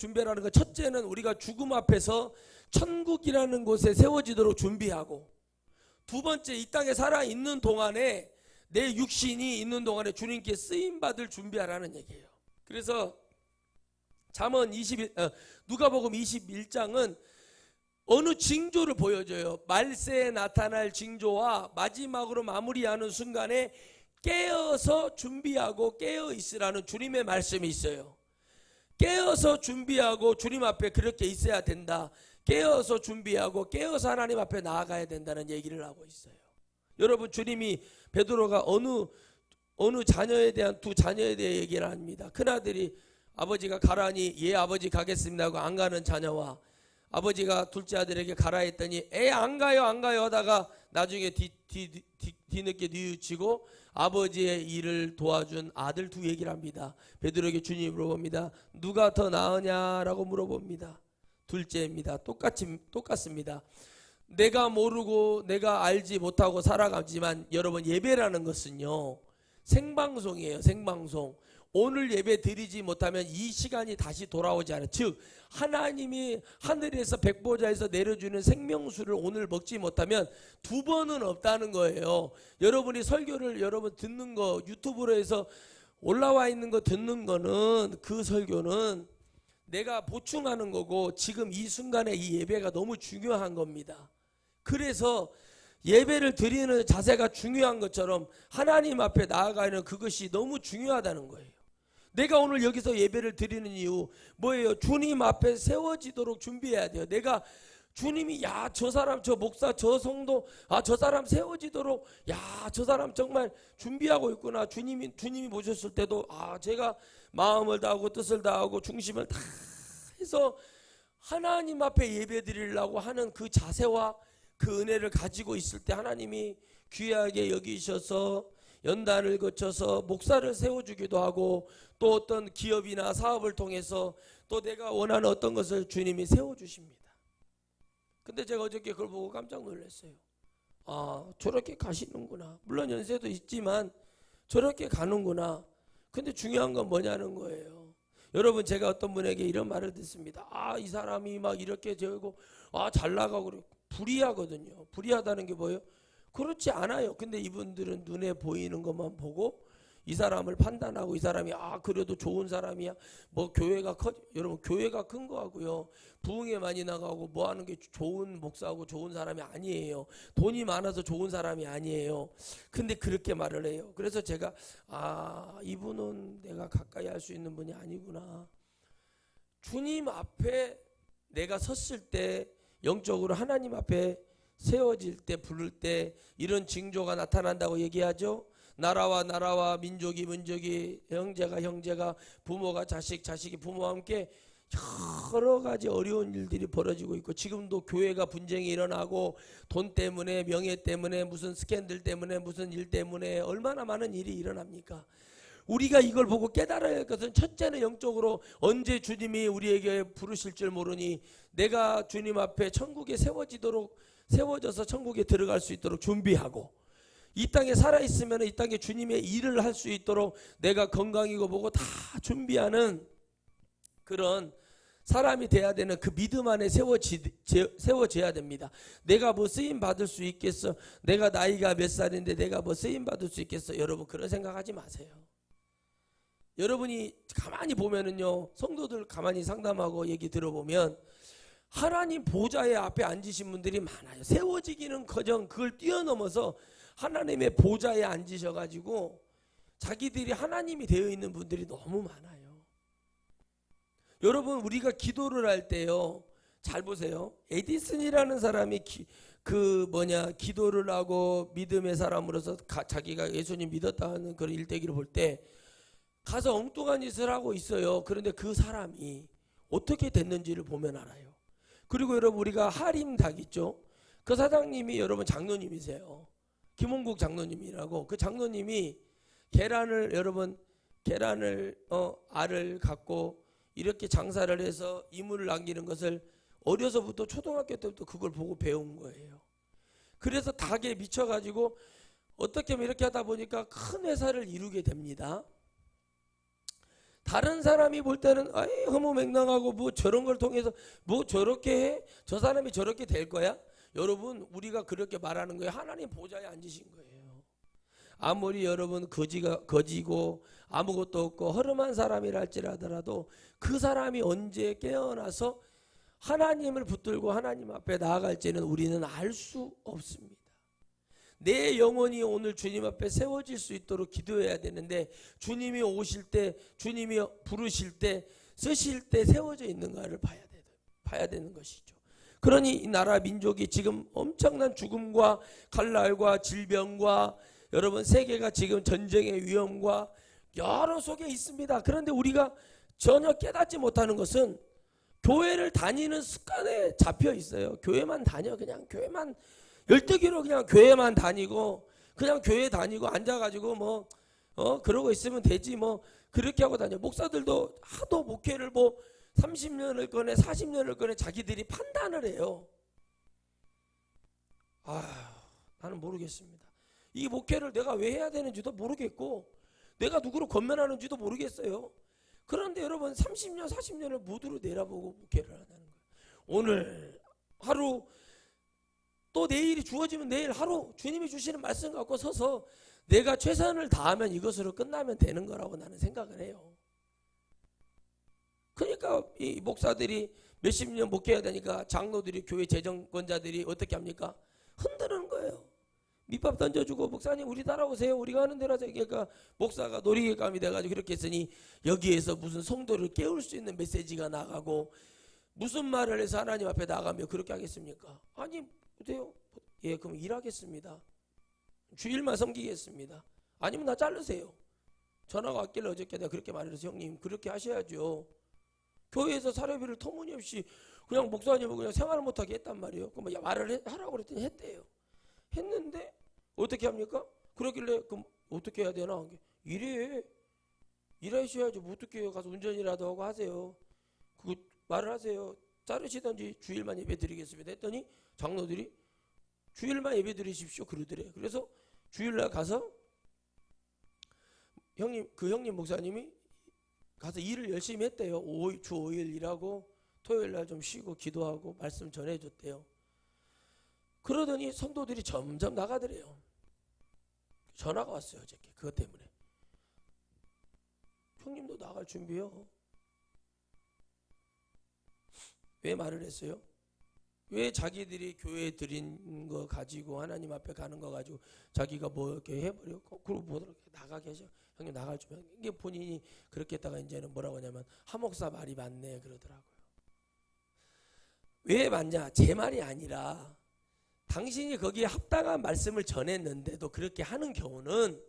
준비라는 것, 첫째는 우리가 죽음 앞에서 천국이라는 곳에 세워지도록 준비하고, 두 번째, 이 땅에 살아있는 동안에, 내 육신이 있는 동안에 주님께 쓰임받을 준비하라는 얘기예요. 그래서 누가복음 21장은 어느 징조를 보여줘요. 말세에 나타날 징조와 마지막으로 마무리하는 순간에 깨어서 준비하고 깨어 있으라는 주님의 말씀이 있어요. 깨어서 준비하고 주님 앞에 그렇게 있어야 된다. 깨어서 준비하고 깨어서 하나님 앞에 나아가야 된다는 얘기를 하고 있어요. 여러분, 주님이 베드로가 어느 자녀에 대한 두 자녀에 대해 얘기를 합니다. 큰아들이 아버지가 가라니 예 아버지 가겠습니다 하고 안 가는 자녀와, 아버지가 둘째 아들에게 가라 했더니 안 가요 하다가 나중에 뒤늦게 뉘우치고 아버지의 일을 도와준 아들 두 얘기를 합니다. 베드로에게 주님이 물어봅니다. 누가 더 나으냐라고 물어봅니다. 둘째입니다. 똑같습니다. 내가 모르고 내가 알지 못하고 살아가지만, 여러분, 예배라는 것은요 생방송이에요. 생방송. 오늘 예배 드리지 못하면 이 시간이 다시 돌아오지 않아요. 즉 하나님이 하늘에서 백보좌에서 내려주는 생명수를 오늘 먹지 못하면 두 번은 없다는 거예요. 여러분이 설교를 여러분 듣는 거, 유튜브로 해서 올라와 있는 거 듣는 거는, 그 설교는 내가 보충하는 거고, 지금 이 순간에 이 예배가 너무 중요한 겁니다. 그래서 예배를 드리는 자세가 중요한 것처럼 하나님 앞에 나아가는 그것이 너무 중요하다는 거예요. 내가 오늘 여기서 예배를 드리는 이유 뭐예요? 주님 앞에 세워지도록 준비해야 돼요. 내가 주님이 저 사람, 저 목사, 저 성도, 저 사람 세워지도록, 저 사람 정말 준비하고 있구나. 주님이 보셨을 때도 제가 마음을 다하고 뜻을 다하고 중심을 다 해서 하나님 앞에 예배 드리려고 하는 그 자세와 그 은혜를 가지고 있을 때 하나님이 귀하게 여기셔서 연단을 거쳐서 목사를 세워주기도 하고, 또 어떤 기업이나 사업을 통해서 또 내가 원하는 어떤 것을 주님이 세워주십니다. 근데 제가 어저께 그걸 보고 깜짝 놀랐어요. 저렇게 가시는구나. 물론 연세도 있지만 저렇게 가는구나. 근데 중요한 건 뭐냐는 거예요. 여러분, 제가 어떤 분에게 이런 말을 듣습니다. 이 사람이 막 이렇게 되고 잘 나가고 그래. 불의하거든요. 불의하다는 게 뭐예요? 그렇지 않아요. 근데 이분들은 눈에 보이는 것만 보고 이 사람을 판단하고, 이 사람이 그래도 좋은 사람이야. 뭐 교회가 여러분, 교회가 큰 거하고요, 부흥에 많이 나가고 뭐 하는 게 좋은 목사하고 좋은 사람이 아니에요. 돈이 많아서 좋은 사람이 아니에요. 근데 그렇게 말을 해요. 그래서 제가 이분은 내가 가까이 할 수 있는 분이 아니구나. 주님 앞에 내가 섰을 때, 영적으로 하나님 앞에 세워질 때, 부를 때 이런 징조가 나타난다고 얘기하죠. 나라와 민족이 민족이, 형제가 부모가 자식이 부모와 함께 여러 가지 어려운 일들이 벌어지고 있고, 지금도 교회가 분쟁이 일어나고, 돈 때문에, 명예 때문에, 무슨 스캔들 때문에, 무슨 일 때문에 얼마나 많은 일이 일어납니까? 우리가 이걸 보고 깨달아야 할 것은, 첫째는 영적으로 언제 주님이 우리에게 부르실 줄 모르니 내가 주님 앞에 천국에 세워져서 천국에 들어갈 수 있도록 준비하고, 이 땅에 살아있으면 이 땅에 주님의 일을 할 수 있도록 내가 건강이고 뭐고 다 준비하는 그런 사람이 돼야 되는 그 믿음 안에 세워져야 됩니다. 내가 뭐 쓰임 받을 수 있겠어? 내가 나이가 몇 살인데 내가 뭐 쓰임 받을 수 있겠어? 여러분, 그런 생각하지 마세요. 여러분이 가만히 보면은요, 성도들 가만히 상담하고 얘기 들어보면 하나님 보좌의 앞에 앉으신 분들이 많아요. 세워지기는 커녕 그걸 뛰어넘어서 하나님의 보좌에 앉으셔가지고 자기들이 하나님이 되어 있는 분들이 너무 많아요. 여러분, 우리가 기도를 할 때요, 잘 보세요. 에디슨이라는 사람이 기도를 하고 믿음의 사람으로서 자기가 예수님 믿었다는 그런 일대기를 볼 때 가서 엉뚱한 짓을 하고 있어요. 그런데 그 사람이 어떻게 됐는지를 보면 알아요. 그리고 여러분, 우리가 하림닭 있죠? 그 사장님이 여러분 장로님이세요. 김홍국 장로님이라고. 그 장로님이 알을 갖고 이렇게 장사를 해서 이물을 남기는 것을 어려서부터 초등학교 때부터 그걸 보고 배운 거예요. 그래서 닭에 미쳐가지고 어떻게 하면 이렇게 하다 보니까 큰 회사를 이루게 됩니다. 다른 사람이 볼 때는 아이 허무맹랑하고 뭐 저런 걸 통해서 뭐 저렇게 해? 저 사람이 저렇게 될 거야? 여러분 우리가 그렇게 말하는 거예요. 하나님 보좌에 앉으신 거예요. 아무리 여러분 거지고 아무것도 없고 허름한 사람이라 할지라도 그 사람이 언제 깨어나서 하나님을 붙들고 하나님 앞에 나아갈지는 우리는 알 수 없습니다. 내 영혼이 오늘 주님 앞에 세워질 수 있도록 기도해야 되는데 주님이 오실 때 주님이 부르실 때 쓰실 때 세워져 있는가를 봐야 되는 것이죠. 그러니 이 나라 민족이 지금 엄청난 죽음과 칼날과 질병과 여러분 세계가 지금 전쟁의 위험과 여러 속에 있습니다. 그런데 우리가 전혀 깨닫지 못하는 것은 교회를 다니는 습관에 잡혀 있어요. 교회만 다녀. 그냥 교회만 열두기로 그냥 교회만 다니고 그냥 교회 다니고 앉아가지고 뭐 그러고 있으면 되지 뭐 그렇게 하고 다녀. 목사들도 하도 목회를 뭐 30년을 꺼내 40년을 꺼내 자기들이 판단을 해요. 나는 모르겠습니다. 이 목회를 내가 왜 해야 되는지도 모르겠고 내가 누구로 권면하는지도 모르겠어요. 그런데 여러분 30년 40년을 모두로 내려보고 목회를 한다는 거예요. 오늘 하루 또 내일이 주어지면 내일 하루 주님이 주시는 말씀 갖고 서서 내가 최선을 다하면 이것으로 끝나면 되는 거라고 나는 생각을 해요. 그러니까 이 목사들이 몇십 년 목회해야 되니까 장로들이 교회 재정권자들이 어떻게 합니까? 흔드는 거예요. 밑밥 던져주고 목사님 우리 따라오세요. 우리가 하는 대로 하자. 그러니까 목사가 놀이감이 돼가지고 그렇게 했으니 여기에서 무슨 성도를 깨울 수 있는 메시지가 나가고 무슨 말을 해서 하나님 앞에 나가며 그렇게 하겠습니까? 아니 어때요? 예, 그럼 일하겠습니다. 주일만 섬기겠습니다. 아니면 나 자르세요. 전화가 왔길래 어저께 내가 그렇게 말해서 형님 그렇게 하셔야죠. 교회에서 사례비를 터무니없이 그냥 목사님은 그냥 생활을 못하게 했단 말이에요. 그럼 말을 하라고 그랬더니 했대요. 했는데 어떻게 합니까? 그러길래 그럼 어떻게 해야 되나? 일하셔야죠. 뭐 어떻게 해요? 가서 운전이라도 하고 하세요. 그거 말을 하세요. 자르시든지 주일만 예배 드리겠습니다 했더니 장로들이 주일만 예배 드리십시오 그러더래. 그래서 주일날 가서 형님 목사님이 가서 일을 열심히 했대요. 주 5일 일하고 토요일날 좀 쉬고 기도하고 말씀 전해줬대요. 그러더니 성도들이 점점 나가더래요. 전화가 왔어요 어저께. 그것 때문에 형님도 나갈 준비요. 왜 말을 했어요? 왜 자기들이 교회에 드린 거 가지고 하나님 앞에 가는 거 가지고 자기가 뭐 이렇게 해버렸고 그리고 뭐 이렇게 나가 계셔. 형님 나갈 준비. 이게 본인이 그렇게 했다가 이제는 뭐라고 하냐면 하목사 말이 맞네 그러더라고요. 왜 맞냐? 제 말이 아니라 당신이 거기에 합당한 말씀을 전했는데도 그렇게 하는 경우는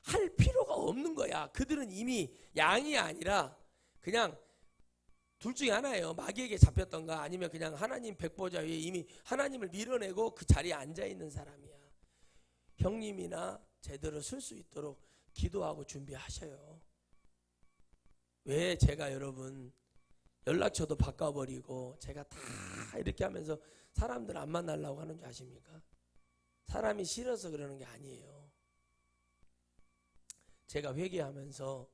할 필요가 없는 거야. 그들은 이미 양이 아니라 그냥 둘 중에 하나예요. 마귀에게 잡혔던가 아니면 그냥 하나님 백보자 위에 이미 하나님을 밀어내고 그 자리에 앉아있는 사람이야. 형님이나 제대로 쓸 수 있도록 기도하고 준비하셔요. 왜 제가 여러분 연락처도 바꿔버리고 제가 다 이렇게 하면서 사람들 안 만나려고 하는 줄 아십니까? 사람이 싫어서 그러는 게 아니에요. 제가 회개하면서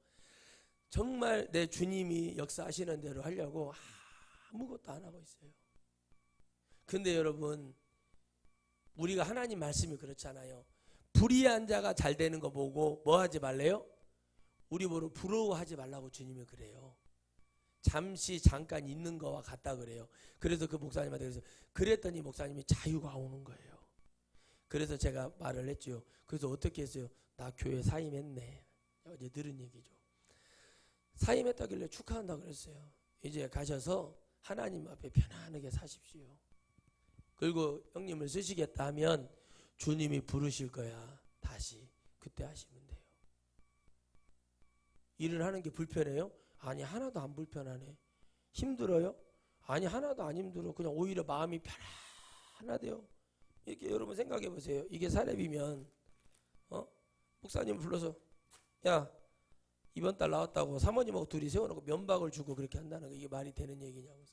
정말 내 주님이 역사하시는 대로 하려고 아무것도 안 하고 있어요. 근데 여러분 우리가 하나님 말씀이 그렇잖아요. 불의한 자가 잘 되는 거 보고 뭐 하지 말래요? 우리 보러 부러워하지 말라고 주님이 그래요. 잠깐 있는 거와 같다 그래요. 그래서 그 목사님한테 그랬더니 목사님이 자유가 오는 거예요. 그래서 제가 말을 했죠. 그래서 어떻게 했어요? 나 교회 사임했네. 어제 들은 얘기죠. 사임했다길래 축하한다 그랬어요. 이제 가셔서 하나님 앞에 편안하게 사십시오. 그리고 형님을 쓰시겠다 하면 주님이 부르실 거야. 다시 그때 하시면 돼요. 일을 하는 게 불편해요? 아니 하나도 안 불편하네. 힘들어요? 아니 하나도 안 힘들어. 그냥 오히려 마음이 편안하대요. 이렇게 여러분 생각해 보세요. 이게 사례비면 목사님 불러서 야 이번 달 나왔다고 사모님하고 둘이 세워놓고 면박을 주고 그렇게 한다는 거 이게 말이 되는 얘기냐고.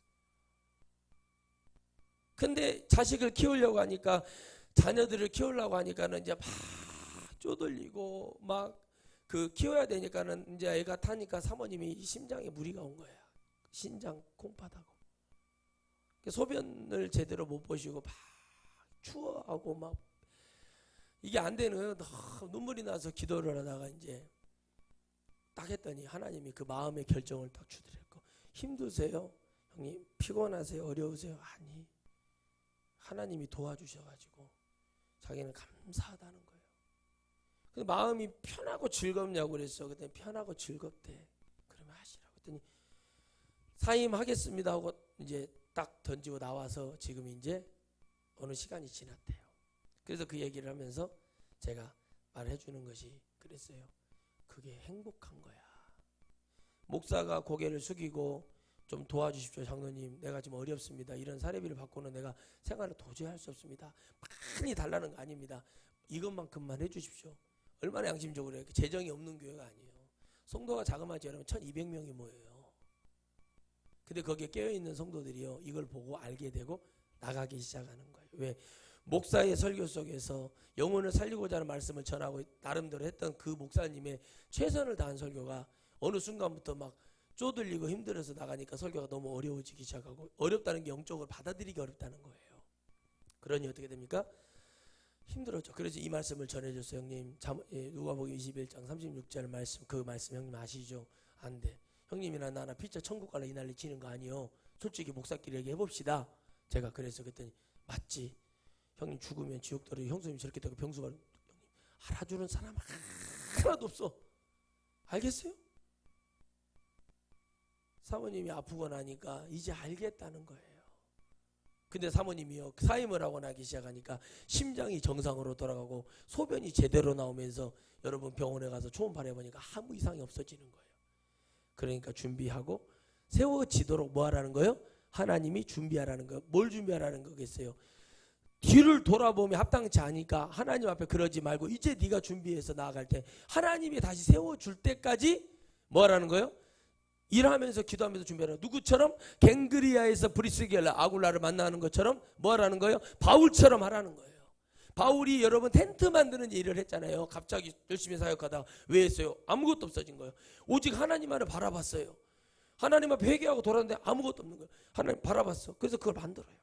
근데 자식을 키우려고 하니까 자녀들을 키우려고 하니까는 이제 막 쪼들리고 막 그 키워야 되니까는 이제 애가 타니까 사모님이 심장에 무리가 온 거야. 신장 콩팥하고. 소변을 제대로 못 보시고 막 추워하고 막 이게 안 되는 거예요. 눈물이 나서 기도를 하다가 이제 딱 했더니 하나님이 그 마음의 결정을 딱 주더랬고, 힘드세요? 형님 피곤하세요? 어려우세요? 아니, 하나님이 도와주셔가지고 자기는 감사하다는 거예요. 근데 마음이 편하고 즐겁냐고 그랬어. 그랬더니 편하고 즐겁대. 그러면 하시라고 했더니 사임하겠습니다 하고 이제 딱 던지고 나와서 지금 이제 어느 시간이 지났대요. 그래서 그 얘기를 하면서 제가 말해주는 것이 그랬어요. 그게 행복한 거야. 목사가 고개를 숙이고 좀 도와주십시오 장로님, 내가 지금 어렵습니다, 이런 사례비를 받고는 내가 생활을 도저히 할 수 없습니다, 많이 달라는 거 아닙니다, 이것만큼만 해주십시오. 얼마나 양심적으로 해요. 재정이 없는 교회가 아니에요. 성도가 자그마치 여러분 1200명이 모여요. 근데 거기에 깨어있는 성도들이요, 이걸 보고 알게 되고 나가기 시작하는 거예요. 왜? 목사의 설교 속에서 영혼을 살리고자 하는 말씀을 전하고 나름대로 했던 그 목사님의 최선을 다한 설교가 어느 순간부터 막 쪼들리고 힘들어서 나가니까 설교가 너무 어려워지기 시작하고, 어렵다는 게 영적으로 받아들이기 어렵다는 거예요. 그러니 어떻게 됩니까? 힘들었죠. 그래서 이 말씀을 전해줬어요. 형님, 누가복음 21장 36절 말씀, 그 말씀 형님 아시죠? 안 돼. 형님이나 나나 피차 천국 갈라 이 난리 치는 거 아니요. 솔직히 목사끼리 얘기해봅시다. 제가 그래서 그랬더니 맞지. 형님 죽으면 지옥 떨어. 형수님 저렇게 되고 병수가, 형님 알아주는 사람 하나도 없어. 알겠어요? 사모님이 아프고 나니까 이제 알겠다는 거예요. 근데 사모님이요, 사임을 하고 나기 시작하니까 심장이 정상으로 돌아가고 소변이 제대로 나오면서 여러분 병원에 가서 초음 발해보니까 아무 이상이 없어지는 거예요. 그러니까 준비하고 세워지도록 뭐 하라는 거예요? 하나님이 준비하라는 거예요. 뭘 준비하라는 거겠어요? 뒤를 돌아보면 합당치 않으니까 하나님 앞에 그러지 말고 이제 네가 준비해서 나아갈 때 하나님이 다시 세워줄 때까지 뭐 하라는 거예요? 일하면서 기도하면서 준비하라. 누구처럼? 갱그리아에서 브리스길라 아굴라를 만나는 것처럼 뭐 하라는 거예요? 바울처럼 하라는 거예요. 바울이 여러분 텐트 만드는 일을 했잖아요. 갑자기 열심히 사역하다가 왜 했어요? 아무것도 없어진 거예요. 오직 하나님만을 바라봤어요. 하나님 앞에 회개하고 돌아왔는데 아무것도 없는 거예요. 하나님 바라봤어. 그래서 그걸 만들어요.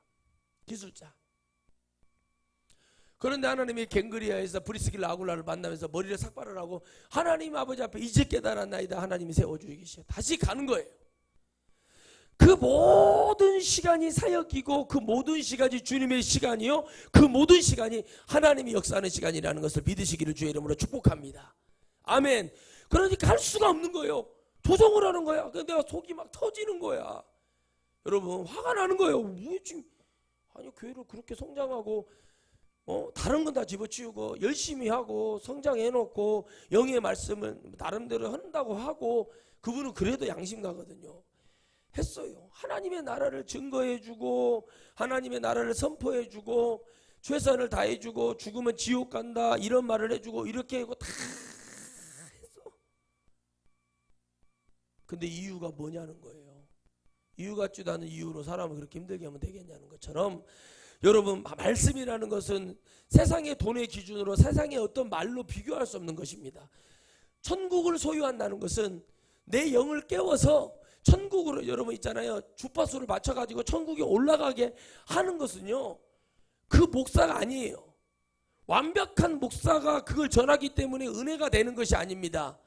기술자. 그런데 하나님이 갱그리아에서 브리스길라 아굴라를 만나면서 머리를 삭발을 하고 하나님 아버지 앞에 이제 깨달았나이다, 하나님이 세워주시기 다시 가는 거예요. 그 모든 시간이 사역이고 그 모든 시간이 주님의 시간이요, 그 모든 시간이 하나님이 역사하는 시간이라는 것을 믿으시기를 주의 이름으로 축복합니다. 아멘. 그러니까 할 수가 없는 거예요. 조정을 하는 거야. 근데 내가 속이 막 터지는 거야. 여러분 화가 나는 거예요. 왜 지금 아니 교회를 그렇게 성장하고 다른 건 다 집어치우고 열심히 하고 성장해놓고 영의 말씀을 나름대로 한다고 하고, 그분은 그래도 양심가거든요. 했어요. 하나님의 나라를 증거해주고 하나님의 나라를 선포해주고 최선을 다해주고 죽으면 지옥 간다 이런 말을 해주고 이렇게 하고 다 했어. 근데 이유가 뭐냐는 거예요. 이유 같지도 않은 이유로 사람을 그렇게 힘들게 하면 되겠냐는 것처럼, 여러분 말씀이라는 것은 세상의 돈의 기준으로 세상의 어떤 말로 비교할 수 없는 것입니다. 천국을 소유한다는 것은 내 영을 깨워서 천국으로, 여러분 있잖아요, 주파수를 맞춰가지고 천국에 올라가게 하는 것은요, 그 목사가 아니에요. 완벽한 목사가 그걸 전하기 때문에 은혜가 되는 것이 아닙니다.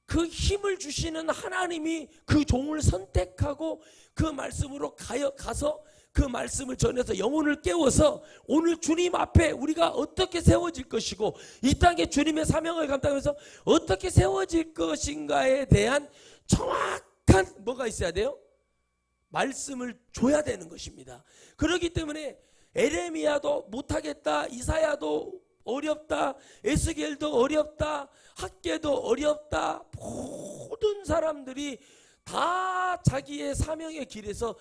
그 힘을 주시는 하나님이 그 종을 선택하고 그 말씀으로 가서 그 말씀을 전해서 영혼을 깨워서 오늘 주님 앞에 우리가 어떻게 세워질 것이고 이 땅에 주님의 사명을 감당하면서 어떻게 세워질 것인가에 대한 정확한 뭐가 있어야 돼요? 말씀을 줘야 되는 것입니다. 그렇기 때문에 에레미야도 못하겠다, 이사야도 어렵다, 에스겔도 어렵다, 학계도 어렵다, 모든 사람들이 다 자기의 사명의 길에서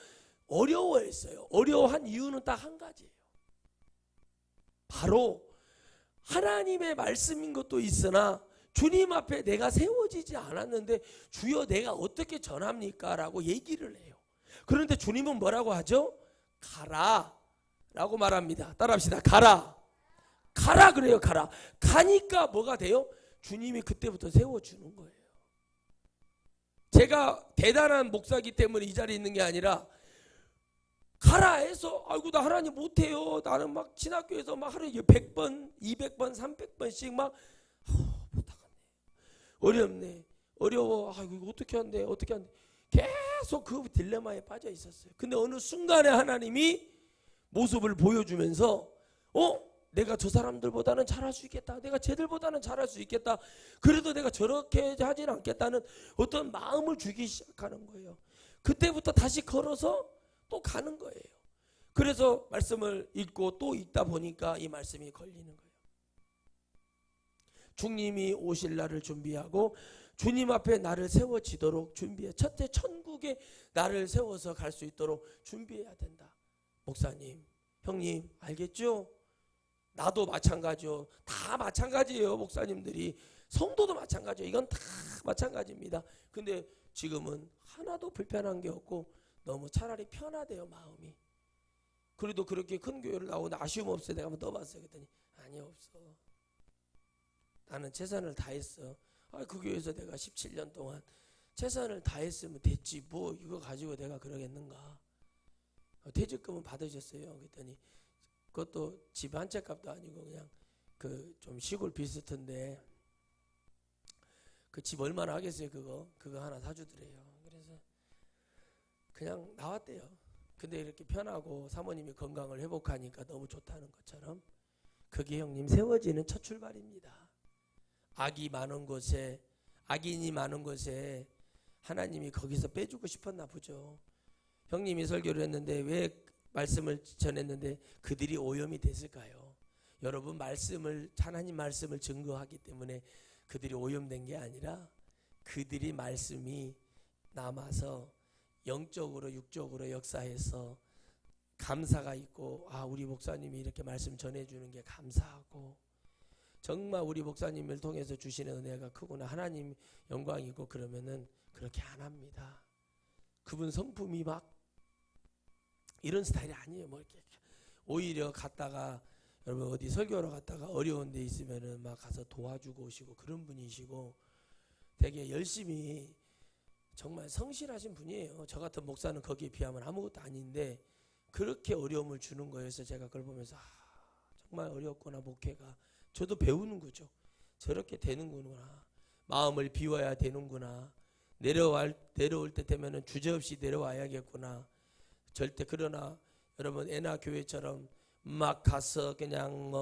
어려워했어요. 어려워한 이유는 딱 한 가지예요. 바로 하나님의 말씀인 것도 있으나 주님 앞에 내가 세워지지 않았는데 주여 내가 어떻게 전합니까? 라고 얘기를 해요. 그런데 주님은 뭐라고 하죠? 가라 라고 말합니다. 따라합시다. 가라. 가라 그래요. 가라. 가니까 뭐가 돼요? 주님이 그때부터 세워주는 거예요. 제가 대단한 목사기 때문에 이 자리에 있는 게 아니라 가라 해서 아이고 나 하나님 못해요. 나는 막 신학교에서 막 하루에 100번, 200번, 300번씩 막 못하겠네. 어렵네. 어려워. 아이고 이거 어떻게 한대. 어떻게 한대. 계속 그 딜레마에 빠져 있었어요. 근데 어느 순간에 하나님이 모습을 보여주면서 내가 저 사람들보다는 잘할 수 있겠다. 내가 쟤들보다는 잘할 수 있겠다. 그래도 내가 저렇게 하진 않겠다는 어떤 마음을 주기 시작하는 거예요. 그때부터 다시 걸어서 또 가는 거예요. 그래서 말씀을 읽고 또 읽다 보니까 이 말씀이 걸리는 거예요. 주님이 오실 날을 준비하고 주님 앞에 나를 세워지도록 준비해. 첫째 천국에 나를 세워서 갈 수 있도록 준비해야 된다. 목사님, 형님 알겠죠? 나도 마찬가지요. 다 마찬가지예요. 목사님들이. 성도도 마찬가지예요. 이건 다 마찬가지입니다. 근데 지금은 하나도 불편한 게 없고 너무 차라리 편하대요. 마음이. 그래도 그렇게 큰 교회를 나오는데 아쉬움 없어요. 내가 한번 넣어봤어요. 그랬더니 아니 없어. 나는 최선을 다했어. 그 교회에서 내가 17년 동안 최선을 다했으면 됐지. 뭐 이거 가지고 내가 그러겠는가. 퇴직금은 받으셨어요. 그랬더니 그것도 집 한 채 값도 아니고 그냥 그 좀 시골 비슷한데 그 집 얼마나 하겠어요. 그거 하나 사주더래요. 그래서 그냥 나왔대요. 근데 이렇게 편하고 사모님이 건강을 회복하니까 너무 좋다는 것처럼 그게 형님 세워지는 첫 출발입니다. 악인이 많은 곳에 하나님이 거기서 빼주고 싶었나 보죠. 형님이 설교를 했는데 왜 말씀을 전했는데 그들이 오염이 됐을까요? 여러분 하나님 말씀을 증거하기 때문에 그들이 오염된 게 아니라 그들이 말씀이 남아서 영적으로 육적으로 역사해서 감사가 있고 우리 목사님이 이렇게 말씀 전해주는 게 감사하고 정말 우리 목사님을 통해서 주시는 은혜가 크구나. 하나님 영광이고 그러면은 그렇게 안 합니다. 그분 성품이 막 이런 스타일이 아니에요. 뭐 이렇게 오히려 갔다가 여러분 어디 설교하러 갔다가 어려운 데 있으면은 막 가서 도와주고 오시고 그런 분이시고 되게 열심히 정말 성실하신 분이에요. 저 같은 목사는 거기에 비하면 아무것도 아닌데 그렇게 어려움을 주는 거여서 제가 그걸 보면서 정말 어렵구나 목회가. 저도 배우는 거죠. 저렇게 되는구나. 마음을 비워야 되는구나. 내려올 때 되면은 주저없이 내려와야겠구나. 절대. 그러나 여러분 애나 교회처럼 막 가서 그냥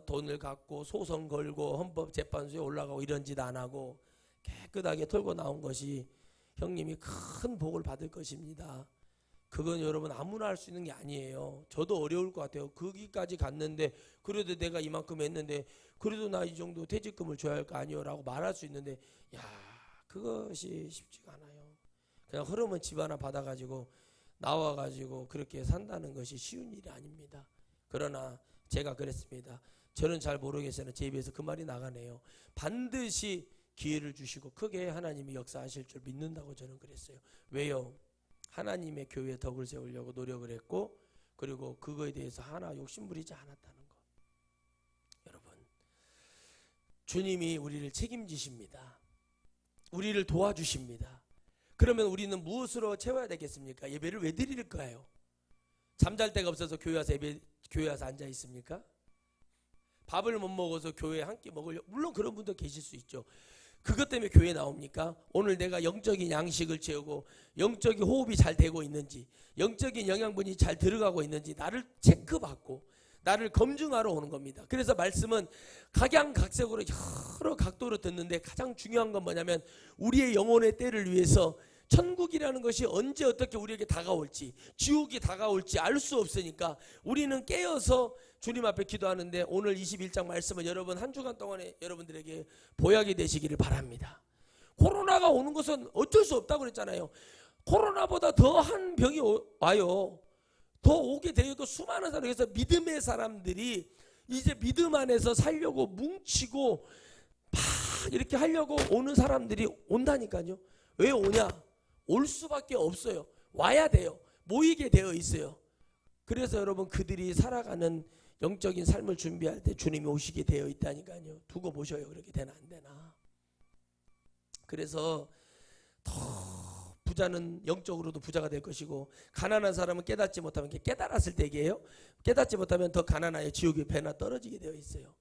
돈을 갖고 소송 걸고 헌법재판소에 올라가고 이런 짓 안 하고 깨끗하게 털고 나온 것이 형님이 큰 복을 받을 것입니다. 그건 여러분 아무나 할 수 있는 게 아니에요. 저도 어려울 것 같아요. 거기까지 갔는데 그래도 내가 이만큼 했는데 그래도 나 이 정도 퇴직금을 줘야 할 거 아니요 라고 말할 수 있는데 그것이 쉽지가 않아요. 그냥 흐름은 집 하나 받아가지고 나와가지고 그렇게 산다는 것이 쉬운 일이 아닙니다. 그러나 제가 그랬습니다. 저는 잘 모르겠으나 제 입에서 그 말이 나가네요. 반드시 기회를 주시고 크게 하나님이 역사하실 줄 믿는다고 저는 그랬어요. 왜요? 하나님의 교회에 덕을 세우려고 노력을 했고 그리고 그거에 대해서 하나 욕심부리지 않았다는 것. 여러분 주님이 우리를 책임지십니다. 우리를 도와주십니다. 그러면 우리는 무엇으로 채워야 되겠습니까? 예배를 왜 드릴까요? 잠잘 데가 없어서 교회 와서 앉아 있습니까? 밥을 못 먹어서 교회에 한 끼 먹으려고. 물론 그런 분도 계실 수 있죠. 그것 때문에 교회에 나옵니까? 오늘 내가 영적인 양식을 채우고 영적인 호흡이 잘 되고 있는지 영적인 영양분이 잘 들어가고 있는지 나를 체크받고 나를 검증하러 오는 겁니다. 그래서 말씀은 각양각색으로 여러 각도로 듣는데 가장 중요한 건 뭐냐면 우리의 영혼의 때를 위해서 천국이라는 것이 언제 어떻게 우리에게 다가올지 지옥이 다가올지 알 수 없으니까 우리는 깨어서 주님 앞에 기도하는데 오늘 21장 말씀은 여러분 한 주간 동안에 여러분들에게 보약이 되시기를 바랍니다. 코로나가 오는 것은 어쩔 수 없다고 그랬잖아요. 코로나보다 더한 병이 와요. 더 오게 되고 수많은 사람이 그래서 믿음의 사람들이 이제 믿음 안에서 살려고 뭉치고 막 이렇게 하려고 오는 사람들이 온다니까요. 왜 오냐? 올 수밖에 없어요. 와야 돼요. 모이게 되어 있어요. 그래서 여러분 그들이 살아가는 영적인 삶을 준비할 때 주님이 오시게 되어 있다니까요. 두고 보셔요. 그렇게 되나 안 되나. 그래서 더 부자는 영적으로도 부자가 될 것이고, 가난한 사람은 깨닫지 못하면, 깨달았을 때 얘기해요. 깨닫지 못하면 더 가난하여 지옥의 배나 떨어지게 되어 있어요.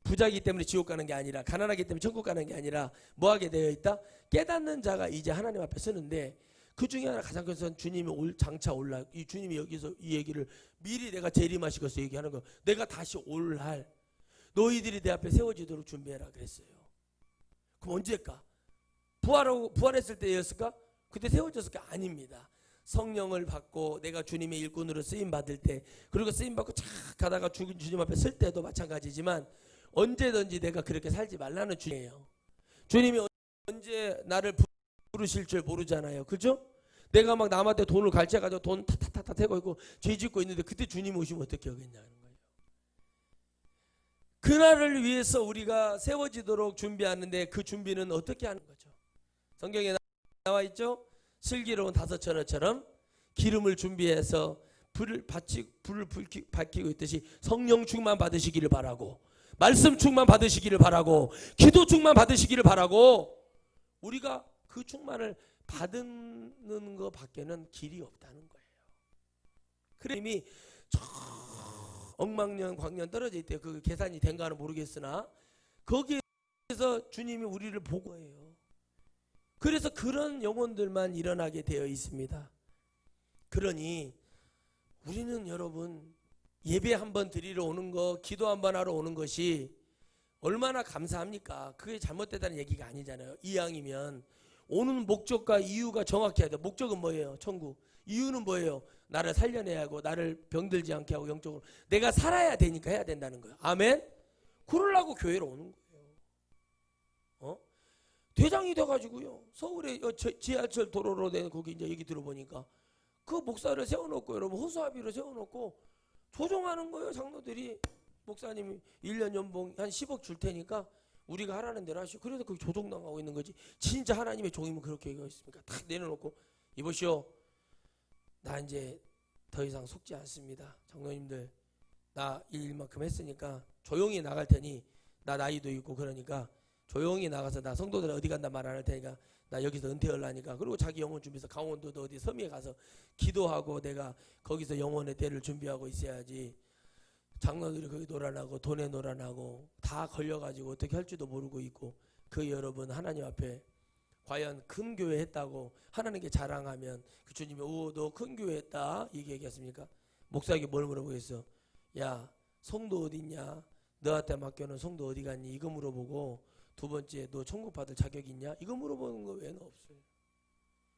부자이기 때문에 지옥 가는 게 아니라, 가난하기 때문에 천국 가는 게 아니라 뭐 하게 되어 있다? 깨닫는 자가 이제 하나님 앞에 서는데, 그 중에 하나 가장 큰 것은 주님이 장차 올라, 이 주님이 여기서 이 얘기를 미리 내가 재림하시고서 얘기하는 거, 내가 다시 올할 너희들이 내 앞에 세워지도록 준비해라 그랬어요. 그럼 언제일까? 부활했을 때였을까? 그때 세워졌을까? 아닙니다. 성령을 받고 내가 주님의 일꾼으로 쓰임 받을 때, 그리고 쓰임 받고 착 가다가 주님 앞에 설 때도 마찬가지지만, 언제든지 내가 그렇게 살지 말라는 주님이에요. 주님이 언제 나를 부르실 줄 모르잖아요. 그죠? 내가 막 남한테 돈을 갈취해가지고 돈 타타타타 대고 있고 죄 짓고 있는데, 그때 주님이 오시면 어떻게 하겠냐는 거예요. 그날을 위해서 우리가 세워지도록 준비하는데, 그 준비는 어떻게 하는 거죠? 성경에 나와 있죠? 슬기로운 5처녀처럼 기름을 준비해서 불을 밝히고 있듯이 성령 충만 받으시기를 바라고, 말씀 충만 받으시기를 바라고, 기도 충만 받으시기를 바라고, 우리가 그 충만을 받는 것 밖에는 길이 없다는 거예요. 그래 이미 저 억만년 광년 떨어져 있대요. 그 계산이 된가는 모르겠으나 거기에서 주님이 우리를 보고 해요. 그래서 그런 영혼들만 일어나게 되어 있습니다. 그러니 우리는 여러분, 예배 한번 드리러 오는 거, 기도 한번 하러 오는 것이 얼마나 감사합니까? 그게 잘못되다는 얘기가 아니잖아요. 이왕이면 오는 목적과 이유가 정확해야 돼요. 목적은 뭐예요? 천국. 이유는 뭐예요? 나를 살려내야 하고, 나를 병들지 않게 하고, 영적으로 내가 살아야 되니까 해야 된다는 거예요. 아멘? 그러려고 교회로 오는 거예요. 대장이 돼가지고요, 서울에 지하철 도로로 된 거기 이제 얘기 들어보니까 그 목사를 세워놓고, 여러분 호수아비로 세워놓고 조종하는 거예요. 장로들이 목사님이 1년 연봉 한 10억 줄 테니까 우리가 하라는 대로 하시오. 그래서 그게 조종당하고 있는 거지. 진짜 하나님의 종이면 그렇게 얘기했습니까? 딱 내려놓고, 이보시오, 나 이제 더 이상 속지 않습니다. 장로님들, 나 일만큼 했으니까 조용히 나갈 테니, 나 나이도 있고 그러니까 조용히 나가서, 나 성도들 어디 간다 말 안 할 테니까 나 여기서 은퇴하려니까. 그리고 자기 영혼 준비해서 강원도도 어디 섬에 가서 기도하고 내가 거기서 영혼의 때를 준비하고 있어야지. 장로들이 거기 놀아나고 돈에 놀아나고 다 걸려가지고 어떻게 할지도 모르고 있고, 그 여러분 하나님 앞에 과연 큰 교회 했다고 하나님께 자랑하면, 그 주님이 오, 너 큰 교회 했다 이게 얘기했습니까? 목사에게 뭘 물어보겠어? 야, 성도 어디 있냐? 너한테 맡겨놓은 성도 어디 갔니? 이거 물어보고, 두 번째, 너 천국 받을 자격 있냐? 이거 물어보는 거 외에는 없어요.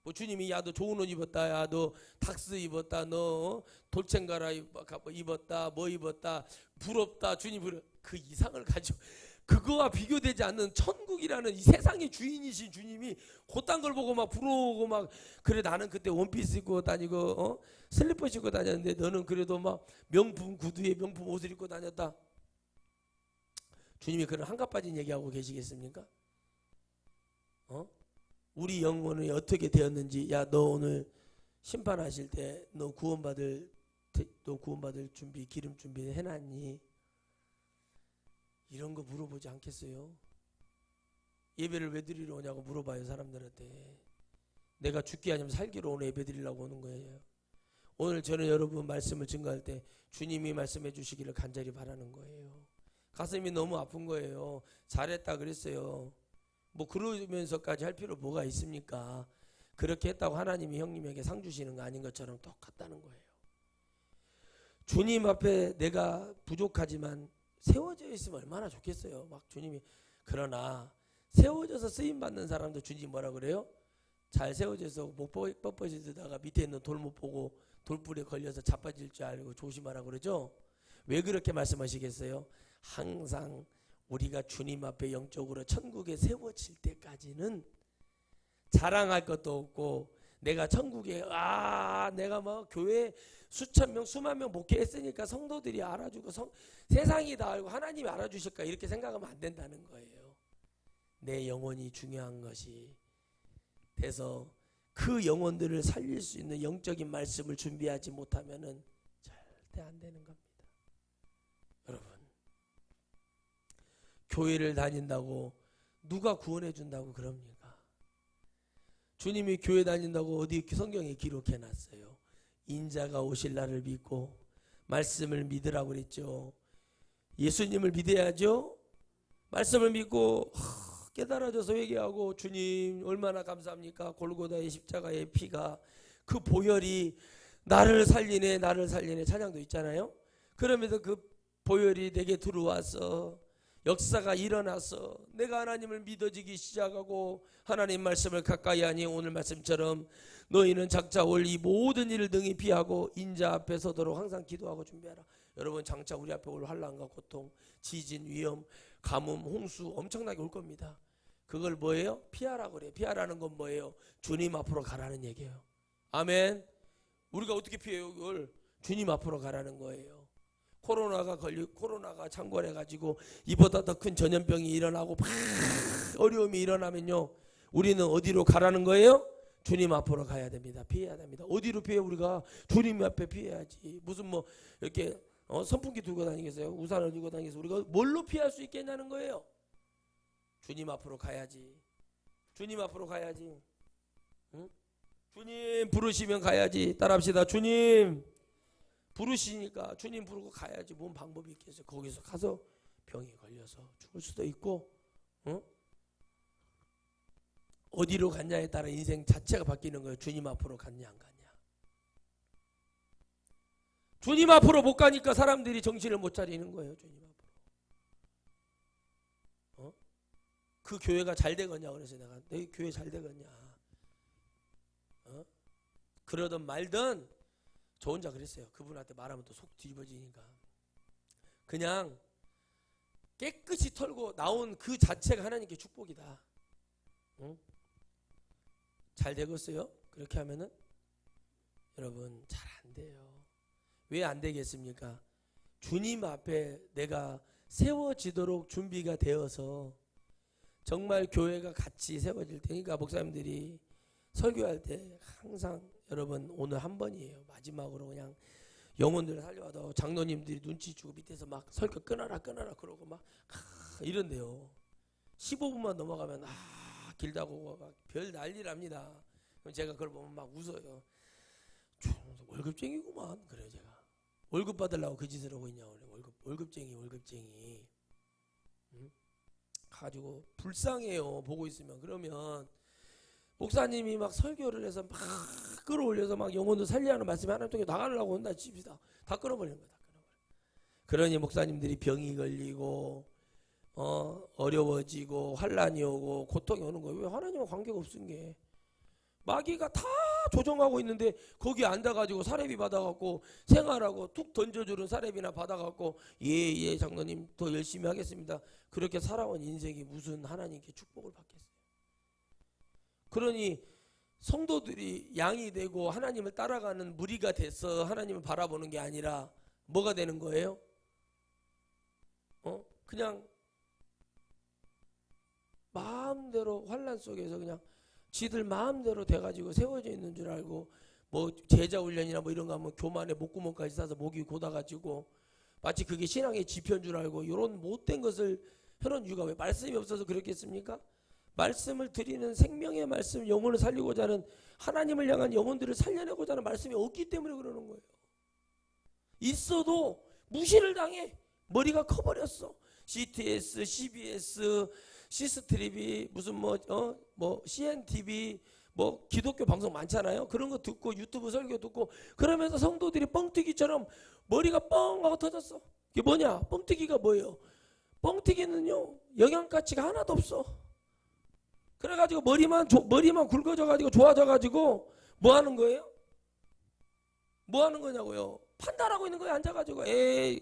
뭐 주님이 야, 너 좋은 옷 입었다, 야, 너 닥스 입었다, 너 돌챙가라 입었다, 뭐 입었다, 부럽다, 주님 그 이상을 가지고, 그거와 비교되지 않는 천국이라는 이 세상의 주인이신 주님이 그딴 걸 보고 막 부러우고 막, 그래 나는 그때 원피스 입고 다니고 슬리퍼 신고 다녔는데 너는 그래도 막 명품 구두에 명품 옷을 입고 다녔다. 주님이 그런 한가 빠진 얘기하고 계시겠습니까? 우리 영혼이 어떻게 되었는지, 야, 너 오늘 심판하실 때 너 구원받을 준비, 기름 준비 해놨니? 이런 거 물어보지 않겠어요? 예배를 왜 드리러 오냐고 물어봐요, 사람들한테. 내가 죽기 아니면 살기로 오늘 예배 드리려고 오는 거예요. 오늘 저는 여러분 말씀을 증거할 때 주님이 말씀해 주시기를 간절히 바라는 거예요. 가슴이 너무 아픈 거예요. 잘했다 그랬어요. 뭐 그러면서까지 할 필요 뭐가 있습니까? 그렇게 했다고 하나님이 형님에게 상 주시는 거 아닌 것처럼 똑같다는 거예요. 주님 앞에 내가 부족하지만 세워져 있으면 얼마나 좋겠어요. 막 주님이, 그러나 세워져서 쓰임 받는 사람도 주님이 뭐라 그래요? 잘 세워져서 목 뻣뻣해지다가 밑에 있는 돌 못 보고 돌불에 걸려서 자빠질 줄 알고 조심하라 그러죠. 왜 그렇게 말씀하시겠어요? 항상 우리가 주님 앞에 영적으로 천국에 세워질 때까지는 자랑할 것도 없고, 내가 천국에 내가 뭐 교회 수천 명 수만 명 목회했으니까 성도들이 알아주고 세상이 다 알고 하나님이 알아주실까, 이렇게 생각하면 안 된다는 거예요. 내 영혼이 중요한 것이 돼서 그 영혼들을 살릴 수 있는 영적인 말씀을 준비하지 못하면은 절대 안 되는 겁니다. 여러분, 교회를 다닌다고 누가 구원해 준다고 그럽니까? 주님이 교회 다닌다고 어디 성경에 기록해 놨어요. 인자가 오실 날을 믿고 말씀을 믿으라고 그랬죠. 예수님을 믿어야죠. 말씀을 믿고 깨달아져서 회개하고, 주님 얼마나 감사합니까? 골고다의 십자가의 피가, 그 보혈이 나를 살리네 나를 살리네 찬양도 있잖아요. 그러면서 그 보혈이 내게 들어와서 역사가 일어나서 내가 하나님을 믿어지기 시작하고 하나님 말씀을 가까이 하니, 오늘 말씀처럼 너희는 장차 올 이 모든 일을 능히 피하고 인자 앞에 서도록 항상 기도하고 준비하라. 여러분, 장차 우리 앞에 올 환난과 고통, 지진, 위험, 가뭄, 홍수 엄청나게 올 겁니다. 그걸 뭐예요? 피하라고 그래요. 피하라는 건 뭐예요? 주님 앞으로 가라는 얘기예요. 아멘. 우리가 어떻게 피해요? 그걸 주님 앞으로 가라는 거예요. 코로나가 창궐해가지고 이보다 더 큰 전염병이 일어나고 막 어려움이 일어나면요, 우리는 어디로 가라는 거예요? 주님 앞으로 가야 됩니다. 피해야 됩니다. 어디로 피해? 우리가 주님 앞에 피해야지. 무슨 뭐 이렇게 선풍기 들고 다니겠어요? 우산을 들고 다니겠어요? 우리가 뭘로 피할 수 있겠냐는 거예요. 주님 앞으로 가야지. 주님 앞으로 가야지. 응? 주님 부르시면 가야지. 따라합시다. 주님 부르시니까 주님 부르고 가야지. 뭔 방법이 있겠어요? 거기서 가서 병이 걸려서 죽을 수도 있고, 응? 어디로 갔냐에 따라 인생 자체가 바뀌는 거예요. 주님 앞으로 갔냐 안 갔냐. 주님 앞으로 못 가니까 사람들이 정신을 못 차리는 거예요. 주님 앞으로. 그 교회가 잘 되겠냐. 그래서 내가 내 교회 잘 되겠냐. 그러든 말든 저 혼자 그랬어요. 그분한테 말하면 또 속 뒤집어지니까. 그냥 깨끗이 털고 나온 그 자체가 하나님께 축복이다. 응? 잘 되겠어요? 그렇게 하면은? 여러분, 잘 안 돼요. 왜 안 되겠습니까? 주님 앞에 내가 세워지도록 준비가 되어서 정말 교회가 같이 세워질 테니까, 목사님들이 설교할 때 항상 여러분 오늘 한 번이에요. 마지막으로 그냥 영혼들을 살려와도 장로님들이 눈치 주고 밑에서 막 설교 끊어라 그러고 막 이런데요. 15분만 넘어가면 길다고 막 별 난리랍니다. 그럼 제가 그걸 보면 막 웃어요. 월급쟁이구만. 그래요. 제가 월급 받으려고 그 짓을 하고 있냐고. 월급쟁이. 응? 가지고 불쌍해요. 보고 있으면. 그러면 목사님이 막 설교를 해서 막 끌어올려서 막 영혼도 살리라는 말씀이 하나님 통해 나가려고 한다 칩시다. 다 끊어버리는 거야. 그러니 목사님들이 병이 걸리고 어려워지고 환난이 오고 고통이 오는 거예요. 왜? 하나님과 관계가 없은 게. 마귀가 다 조정하고 있는데 거기 앉아가지고 사례비 받아갖고 생활하고 툭 던져주는 사례비나 받아갖고 예 장로님 더 열심히 하겠습니다. 그렇게 살아온 인생이 무슨 하나님께 축복을 받겠어요. 그러니 성도들이 양이 되고 하나님을 따라가는 무리가 돼서 하나님을 바라보는 게 아니라 뭐가 되는 거예요? 그냥 마음대로 환난 속에서 그냥 지들 마음대로 돼가지고 세워져 있는 줄 알고, 뭐 제자 훈련이나 뭐 이런 거 하면 교만에 목구멍까지 싸서 목이 고다가지고 마치 그게 신앙의 지표인 줄 알고 이런 못된 것을 해놓은 이유가 왜? 말씀이 없어서 그렇겠습니까? 말씀을 드리는 생명의 말씀, 영혼을 살리고자 하는, 하나님을 향한 영혼들을 살려내고자 하는 말씀이 없기 때문에 그러는 거예요. 있어도 무시를 당해. 머리가 커버렸어. CTS, CBS, 시스트립이 무슨 뭐 CNTV 뭐 기독교 방송 많잖아요. 그런 거 듣고 유튜브 설교 듣고 그러면서 성도들이 뻥튀기처럼 머리가 뻥 하고 터졌어. 이게 뭐냐? 뻥튀기가 뭐예요? 뻥튀기는요 영양가치가 하나도 없어. 그래가지고 머리만 굵어져가지고 좋아져가지고 뭐 하는 거예요? 뭐 하는 거냐고요? 판단하고 있는 거예요. 앉아가지고 에이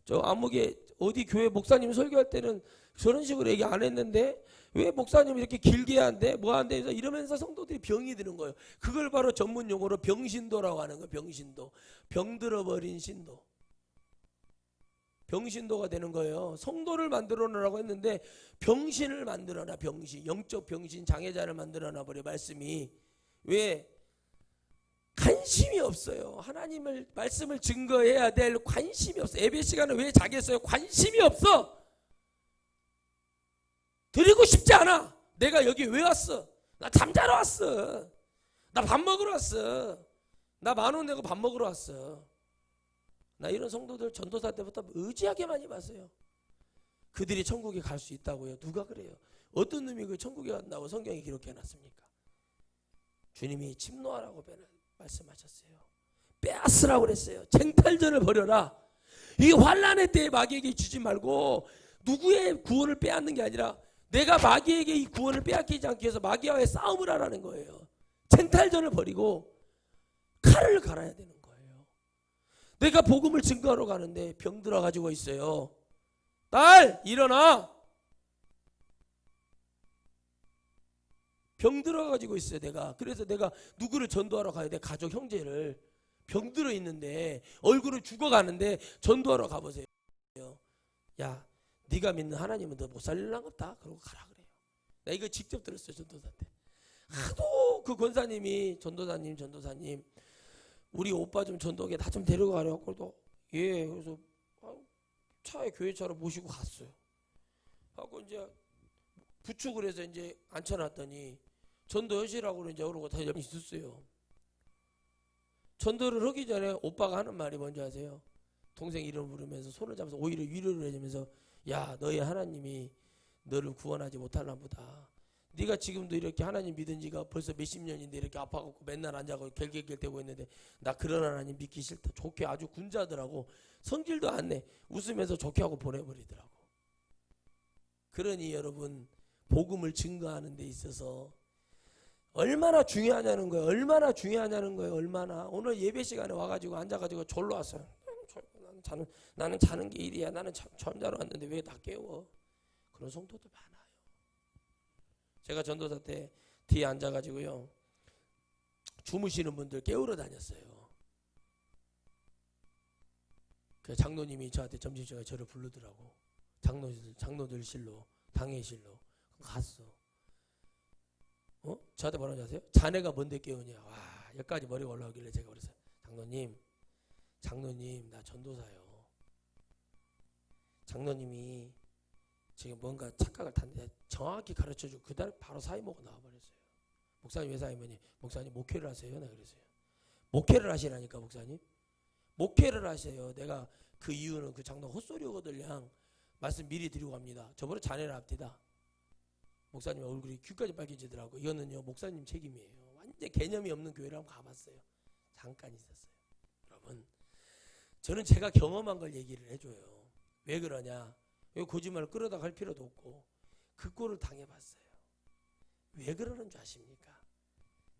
저 안목에 어디 교회 목사님 설교할 때는 저런 식으로 얘기 안 했는데 왜 목사님이 이렇게 길게 한대? 뭐 한대? 이러면서 성도들이 병이 드는 거예요. 그걸 바로 전문 용어로 병신도라고 하는 거예요. 병신도. 병들어버린 신도. 병신도가 되는 거예요. 성도를 만들어놓으라고 했는데 병신을 만들어놔. 병신. 영적 병신 장애자를 만들어놔 버려 말씀이. 왜? 관심이 없어요. 하나님을 말씀을 증거해야 될 관심이 없어. 예배 시간에 왜 자겠어요? 관심이 없어. 드리고 싶지 않아. 내가 여기 왜 왔어? 나 잠자러 왔어. 나 밥 먹으러 왔어. 나 10,000원 내고 밥 먹으러 왔어. 나 이런 성도들 전도사 때부터 의지하게 많이 봤어요. 그들이 천국에 갈 수 있다고요. 누가 그래요? 어떤 놈이 그 천국에 간다고 성경에 기록해놨습니까? 주님이 침노하라고 말씀하셨어요. 빼앗으라고 그랬어요. 쟁탈전을 벌여라. 이게 환난의 때에 마귀에게 주지 말고 누구의 구원을 빼앗는 게 아니라 내가 마귀에게 이 구원을 빼앗기지 않기 위해서 마귀와의 싸움을 하라는 거예요. 쟁탈전을 벌이고 칼을 갈아야 되는 거예요. 내가 복음을 증거하러 가는데 병들어 가지고 있어요. 딸 일어나. 병들어 가지고 있어요. 내가. 그래서 내가 누구를 전도하러 가야 돼. 가족 형제를. 병들어 있는데 얼굴을 죽어가는데 전도하러 가보세요. 야 네가 믿는 하나님은 너 못 살릴랑 없다. 그러고 가라 그래요. 나 이거 직접 들었어요. 전도사한테. 하도 그 권사님이 전도사님 우리 오빠 좀 전도에 나 좀 데리고 가려고 예 그래서 차에 교회차로 모시고 갔어요. 하고 이제 부축을 해서 이제 앉혀놨더니 전도 여시라고 이제 그러고 다 있었어요. 전도를 하기 전에 오빠가 하는 말이 뭔지 아세요? 동생 이름 부르면서 손을 잡아서 오히려 위로를 해주면서 야 너희 하나님이 너를 구원하지 못하나 보다. 네가 지금도 이렇게 하나님 믿은 지가 벌써 몇십 년인데 이렇게 아파갖고 맨날 앉아서 결결결대고 있는데 나 그런 하나님 믿기 싫다. 좋게 아주 군자들하고 성질도 안 내. 웃으면서 좋게 하고 보내버리더라고. 그러니 여러분 복음을 증거하는 데 있어서 얼마나 중요하냐는 거예요. 얼마나 오늘 예배 시간에 와가지고 앉아가지고 졸로 왔어요. 나는 자는 게 일이야. 나는 잠자러 왔는데 왜 나 깨워? 그런 성도들 많아요. 제가 전도사 때 뒤에 앉아가지고요 주무시는 분들 깨우러 다녔어요. 그 장로님이 저한테 점심시간에 저를 부르더라고. 장로들실로 당회실로 갔어. 저한테 뭐라고 하세요? 자네가 뭔데 깨우냐. 와 여기까지 머리가 올라오길래 제가 그랬어요. 장로님 나 전도사요. 장로님이 지금 뭔가 착각을 탔는데 정확히 가르쳐주고 그날 바로 사회 먹고 나와버렸어요. 목사님 왜 사회 먹니? 목사님 목회를 하세요. 내가 그랬어요. 목회를 하시라니까 목사님. 목회를 하세요. 내가 그 이유는 그 장로 헛소리거든요. 말씀 미리 드리고 갑니다. 저번에 자네를 앞뒤다. 목사님 얼굴이 귀까지 빨개지더라고. 이거는요 목사님 책임이에요. 완전 개념이 없는 교회를 한번 가봤어요. 잠깐 있었어요. 여러분 저는 제가 경험한 걸 얘기를 해줘요. 왜 그러냐. 이 거짓말을 끌어다 갈 필요도 없고 그 꼴을 당해봤어요. 왜 그러는 줄 아십니까?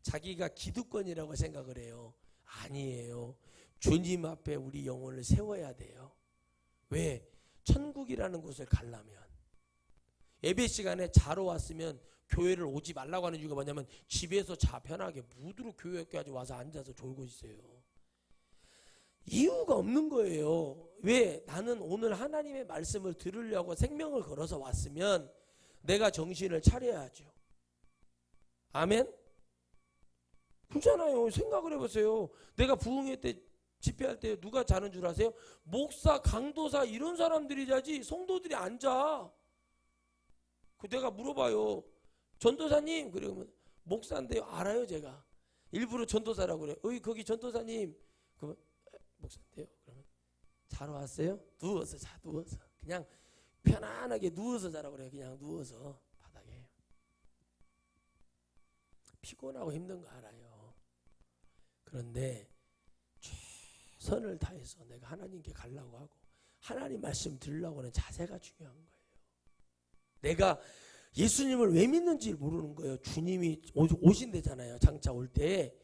자기가 기득권이라고 생각을 해요. 아니에요. 주님 앞에 우리 영혼을 세워야 돼요. 왜? 천국이라는 곳을 가려면 예배 시간에 자러 왔으면 교회를 오지 말라고 하는 이유가 뭐냐면 집에서 자 편하게 무드로 교회까지 와서 앉아서 졸고 있어요. 이유가 없는 거예요. 왜? 나는 오늘 하나님의 말씀을 들으려고 생명을 걸어서 왔으면 내가 정신을 차려야죠. 아멘? 그렇잖아요. 생각을 해보세요. 내가 부흥회 때 집회할 때 누가 자는 줄 아세요? 목사, 강도사 이런 사람들이 자지 성도들이 안 자. 그 내가 물어봐요. 전도사님 그러면 목사인데요. 알아요 제가. 일부러 전도사라고 그래요. 거기 전도사님 그러면 목사인데요. 그러면 자러 왔어요? 누워서 자. 누워서 그냥 편안하게 누워서 자라고 그래요. 그냥 누워서 바닥에. 피곤하고 힘든 거 알아요. 그런데 최선을 다해서 내가 하나님께 가려고 하고 하나님 말씀 들으려고 하는 자세가 중요한 거예요. 내가 예수님을 왜 믿는지 모르는 거예요. 주님이 오신대잖아요. 장차 올 때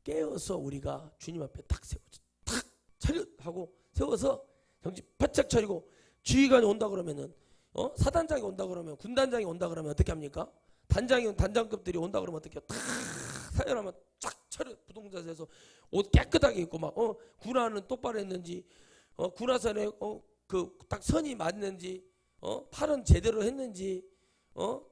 깨어서 우리가 주님 앞에 탁 세워서 탁 차렷 하고 세워서 정신 바짝 차리고 지휘관이 온다 그러면은 사단장이 온다 그러면 군단장이 온다 그러면 어떻게 합니까? 단장급들이 온다 그러면 어떻게 해요? 탁 사연하면 쫙 차렷 부동자세에서 옷 깨끗하게 입고 막 군화는 똑바로 했는지 군화선에 그 딱 선이 맞는지 팔은 제대로 했는지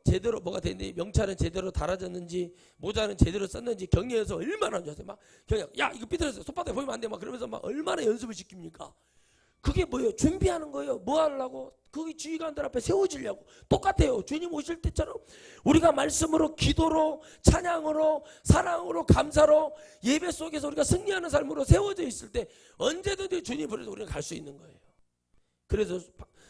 제대로 뭐가 됐는지, 명찰은 제대로 달아졌는지, 모자는 제대로 썼는지 격려해서 얼마나 좋았어요. 막 격려, 야 이거 삐뚤어졌어, 손바닥에 보이면 안 돼, 막 그러면서 막 얼마나 연습을 시킵니까? 그게 뭐예요? 준비하는 거예요. 뭐 하려고? 거기 지휘관들 앞에 세워지려고. 똑같아요. 주님 오실 때처럼 우리가 말씀으로, 기도로, 찬양으로, 사랑으로, 감사로, 예배 속에서 우리가 승리하는 삶으로 세워져 있을 때 언제든지 주님 부르셔서 우리가 갈 수 있는 거예요. 그래서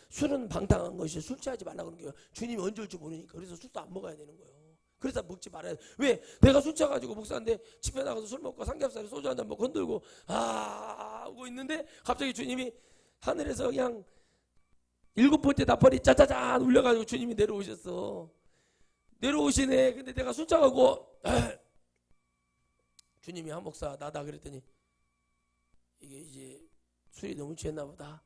술은 방탕한 것이, 술 취하지 말라고 그러는 거예요. 주님이 언제 올지 모르니까. 그래서 술도 안 먹어야 되는 거예요. 그래서 먹지 말아야 돼. 왜? 내가 술 취해가지고 목사인데 집에 나가서 술 먹고 삼겹살에 소주 한잔 먹고 흔들고 하고 있는데 갑자기 주님이 하늘에서 그냥 7번째 나팔이 짜자잔 울려가지고 주님이 내려오셨어. 내려오시네. 근데 내가 술 취하고 주님이, 한 목사 나다 그랬더니 이게 이제 술이 너무 취했나 보다.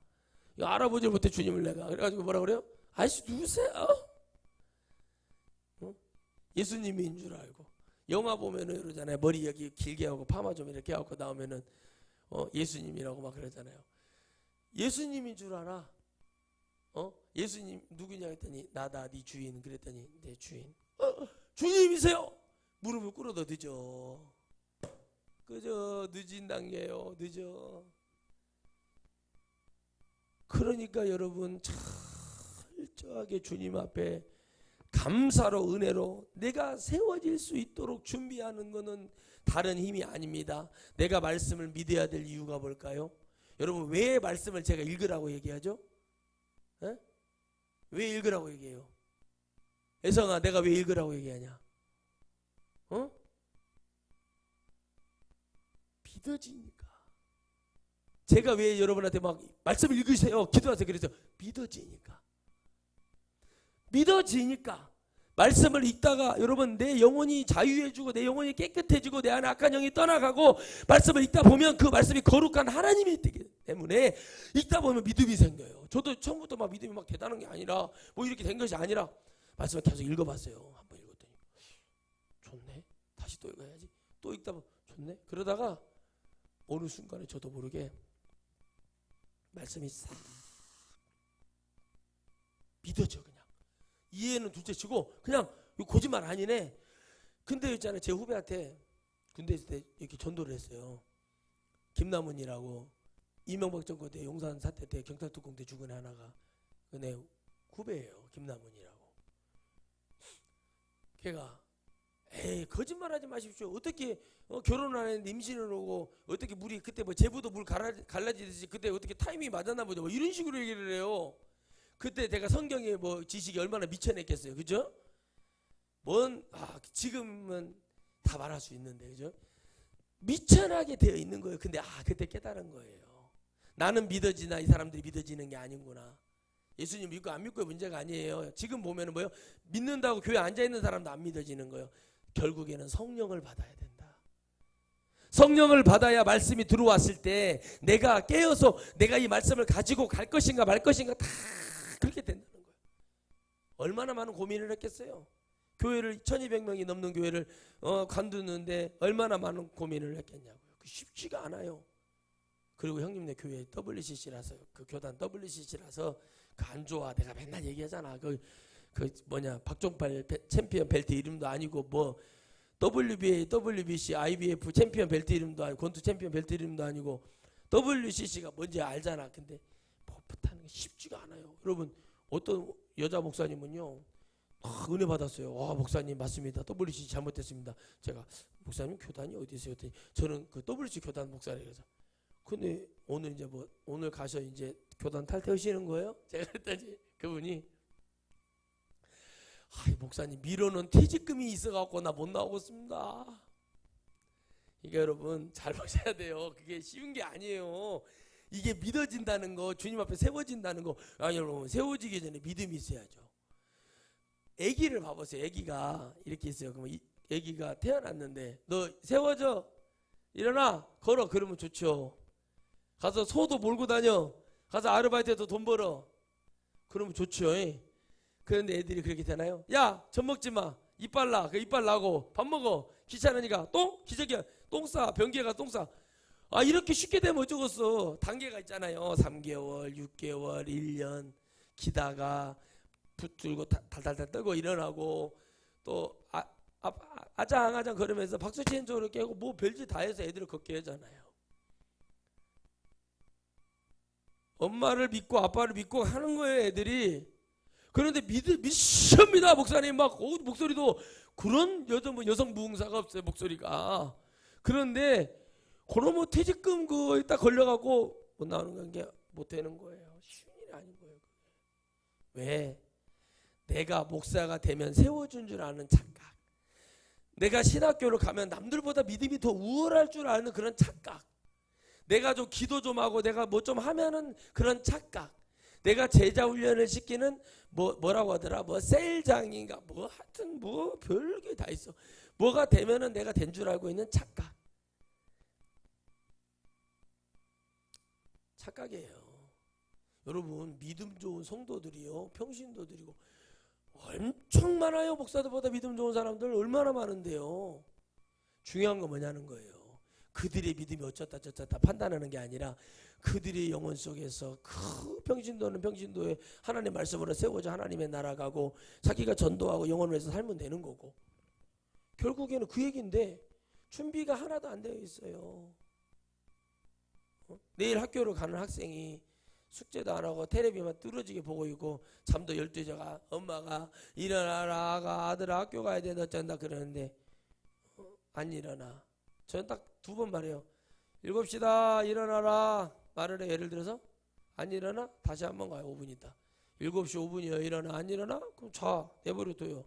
알아보지 못해 주님을 내가. 그래가지고 뭐라 그래요? 아저씨 누구세요? 예수님인 줄 알고. 영화 보면은 그러잖아요. 머리 여기 길게 하고 파마 좀 이렇게 하고 나오면은 예수님이라고 막 그러잖아요. 예수님인 줄 알아? 예수님 누구냐 했더니 나다, 네 주인. 그랬더니 내 주인. 주님이세요? 무릎을 꿇어도 늦어. 그저 늦은 단계요. 늦어. 그러니까 여러분 철저하게 주님 앞에 감사로, 은혜로 내가 세워질 수 있도록 준비하는 것은 다른 힘이 아닙니다. 내가 말씀을 믿어야 될 이유가 뭘까요? 여러분, 왜 말씀을 제가 읽으라고 얘기하죠? 에? 왜 읽으라고 얘기해요? 애성아, 내가 왜 읽으라고 얘기하냐? 믿어지니까. 제가 왜 여러분한테 막 말씀을 읽으세요, 기도하세요 그래서 믿어지니까. 믿어지니까. 말씀을 읽다가 여러분 내 영혼이 자유해지고 내 영혼이 깨끗해지고 내 안에 악한 영이 떠나가고 말씀을 읽다 보면 그 말씀이 거룩한 하나님이 되기 때문에 읽다 보면 믿음이 생겨요. 저도 처음부터 막 믿음이 막 대단한 게 아니라 뭐 이렇게 된 것이 아니라 말씀을 계속 읽어봤어요. 한번 읽었더니 좋네. 다시 또 읽어야지. 또 읽다 보면 좋네. 그러다가 어느 순간에 저도 모르게 말씀이 싹 믿어져. 그냥 이해는 둘째치고 그냥 거짓말 아니네. 근데 있잖아요, 제 후배한테 군대 있을 때 이렇게 전도를 했어요. 김남훈이라고 이명박 정권 때 용산 사태 때 경찰특공대 죽은 하나가 내 후배예요. 김남훈이라고. 걔가 에이 거짓말하지 마십시오. 어떻게 결혼 안 했는데 임신을 오고 어떻게 물이 그때 뭐 제부도 물 갈라지듯이 그때 어떻게 타이밍이 맞았나 보죠. 뭐 이런 식으로 얘기를 해요. 그때 내가 성경에 뭐 지식이 얼마나 미쳐냈겠어요. 그죠? 지금은 다 말할 수 있는데, 그죠? 미천하게 되어 있는 거예요. 근데 그때 깨달은 거예요. 나는 믿어지나 이 사람들이 믿어지는 게 아니구나. 예수님 믿고 안 믿고의 문제가 아니에요. 지금 보면은 뭐요? 믿는다고 교회 앉아있는 사람도 안 믿어지는 거예요. 결국에는 성령을 받아야 된다. 성령을 받아야 말씀이 들어왔을 때 내가 깨어서 내가 이 말씀을 가지고 갈 것인가 말 것인가 다 그렇게 된다는 거예요. 얼마나 많은 고민을 했겠어요. 교회를 1200명이 넘는 교회를 관두는데 얼마나 많은 고민을 했겠냐고요. 쉽지가 않아요. 그리고 형님네 교회 WCC라서 그 교단 WCC라서 그 안 좋아. 내가 맨날 얘기하잖아. 그 박종팔 챔피언 벨트 이름도 아니고 뭐 WBA, WBC, IBF 챔피언 벨트 이름도 아니고 권투 챔피언 벨트 이름도 아니고 WCC가 뭔지 알잖아. 근데 법부타는 게 쉽지가 않아요. 여러분 어떤 여자 목사님은요 은혜 받았어요. 와 목사님 맞습니다. WCC 잘못됐습니다. 제가 목사님 교단이 어디 있어요? 그랬더니 저는 그 WCC 교단 목사래요. 근데 오늘 이제 오늘 가서 이제 교단 탈퇴하시는 거예요? 제가 그랬더니 그분이 목사님 미뤄놓은 퇴직금이 있어갖고 나 못 나오고 있습니다. 이게 여러분 잘 보셔야 돼요. 그게 쉬운 게 아니에요. 이게 믿어진다는 거, 주님 앞에 세워진다는 거. 여러분 세워지기 전에 믿음이 있어야죠. 아기를 봐보세요. 아기가 이렇게 있어요. 그러면 아기가 태어났는데 너 세워져 일어나 걸어 그러면 좋죠. 가서 소도 몰고 다녀. 가서 아르바이트해서 돈 벌어. 그러면 좋죠. 그런데 애들이 그렇게 되나요? 야, 젖 먹지 마. 이빨 나. 그 이빨 나고 밥 먹어. 귀찮으니까 기저귀 똥 싸. 변기에 똥 싸. 이렇게 쉽게 되면 어쩌겠어. 단계가 있잖아요. 3개월, 6개월, 1년 기다가 붙들고 달달달 떨고 일어나고 또 아장아장 걸으면서 박수 치는 쪽으로 깨고 뭐 별짓 다 해서 애들을 걷게 하잖아요. 엄마를 믿고 아빠를 믿고 하는 거예요, 애들이. 그런데 믿습니다, 목사님. 막 목소리도 그런 여성 무응사가 없어요, 목소리가. 그런데 그놈의 뭐 퇴직금 그거 딱 걸려갖고 못 나오는 게 못 되는 거예요. 쉬운 일이 아닌 거예요. 왜? 내가 목사가 되면 세워준 줄 아는 착각. 내가 신학교를 가면 남들보다 믿음이 더 우월할 줄 아는 그런 착각. 내가 좀 기도 좀 하고 내가 뭐 좀 하면은 그런 착각. 내가 제자 훈련을 시키는 뭐라고 하더라? 뭐 셀장인가? 뭐 하여튼 뭐 별게 다 있어. 뭐가 되면은 내가 된 줄 알고 있는 착각. 착각이에요. 여러분, 믿음 좋은 성도들이요, 평신도들이고 엄청 많아요. 목사들보다 믿음 좋은 사람들 얼마나 많은데요. 중요한 건 뭐냐는 거예요. 그들의 믿음이 어쩌다 저쩌다 판단하는 게 아니라 그들의 영혼 속에서 그 평신도는 평신도에 하나님의 말씀으로 세워져 하나님의 나라 가고 자기가 전도하고 영혼을 위해서 살면 되는 거고, 결국에는 그 얘기인데 준비가 하나도 안 되어 있어요. 내일 학교로 가는 학생이 숙제도 안 하고 텔레비만 뚫어지게 보고 있고 잠도 12시가 엄마가 일어나라 아들아 학교 가야 돼 어쩐다 그러는데 안 일어나. 저는 딱 2번 말해요. 7시다 일어나라 말을 해. 예를 들어서 안 일어나? 다시 한번 가요. 5분 있다. 7시 5분이요 일어나. 안 일어나? 그럼 자. 내버려둬요.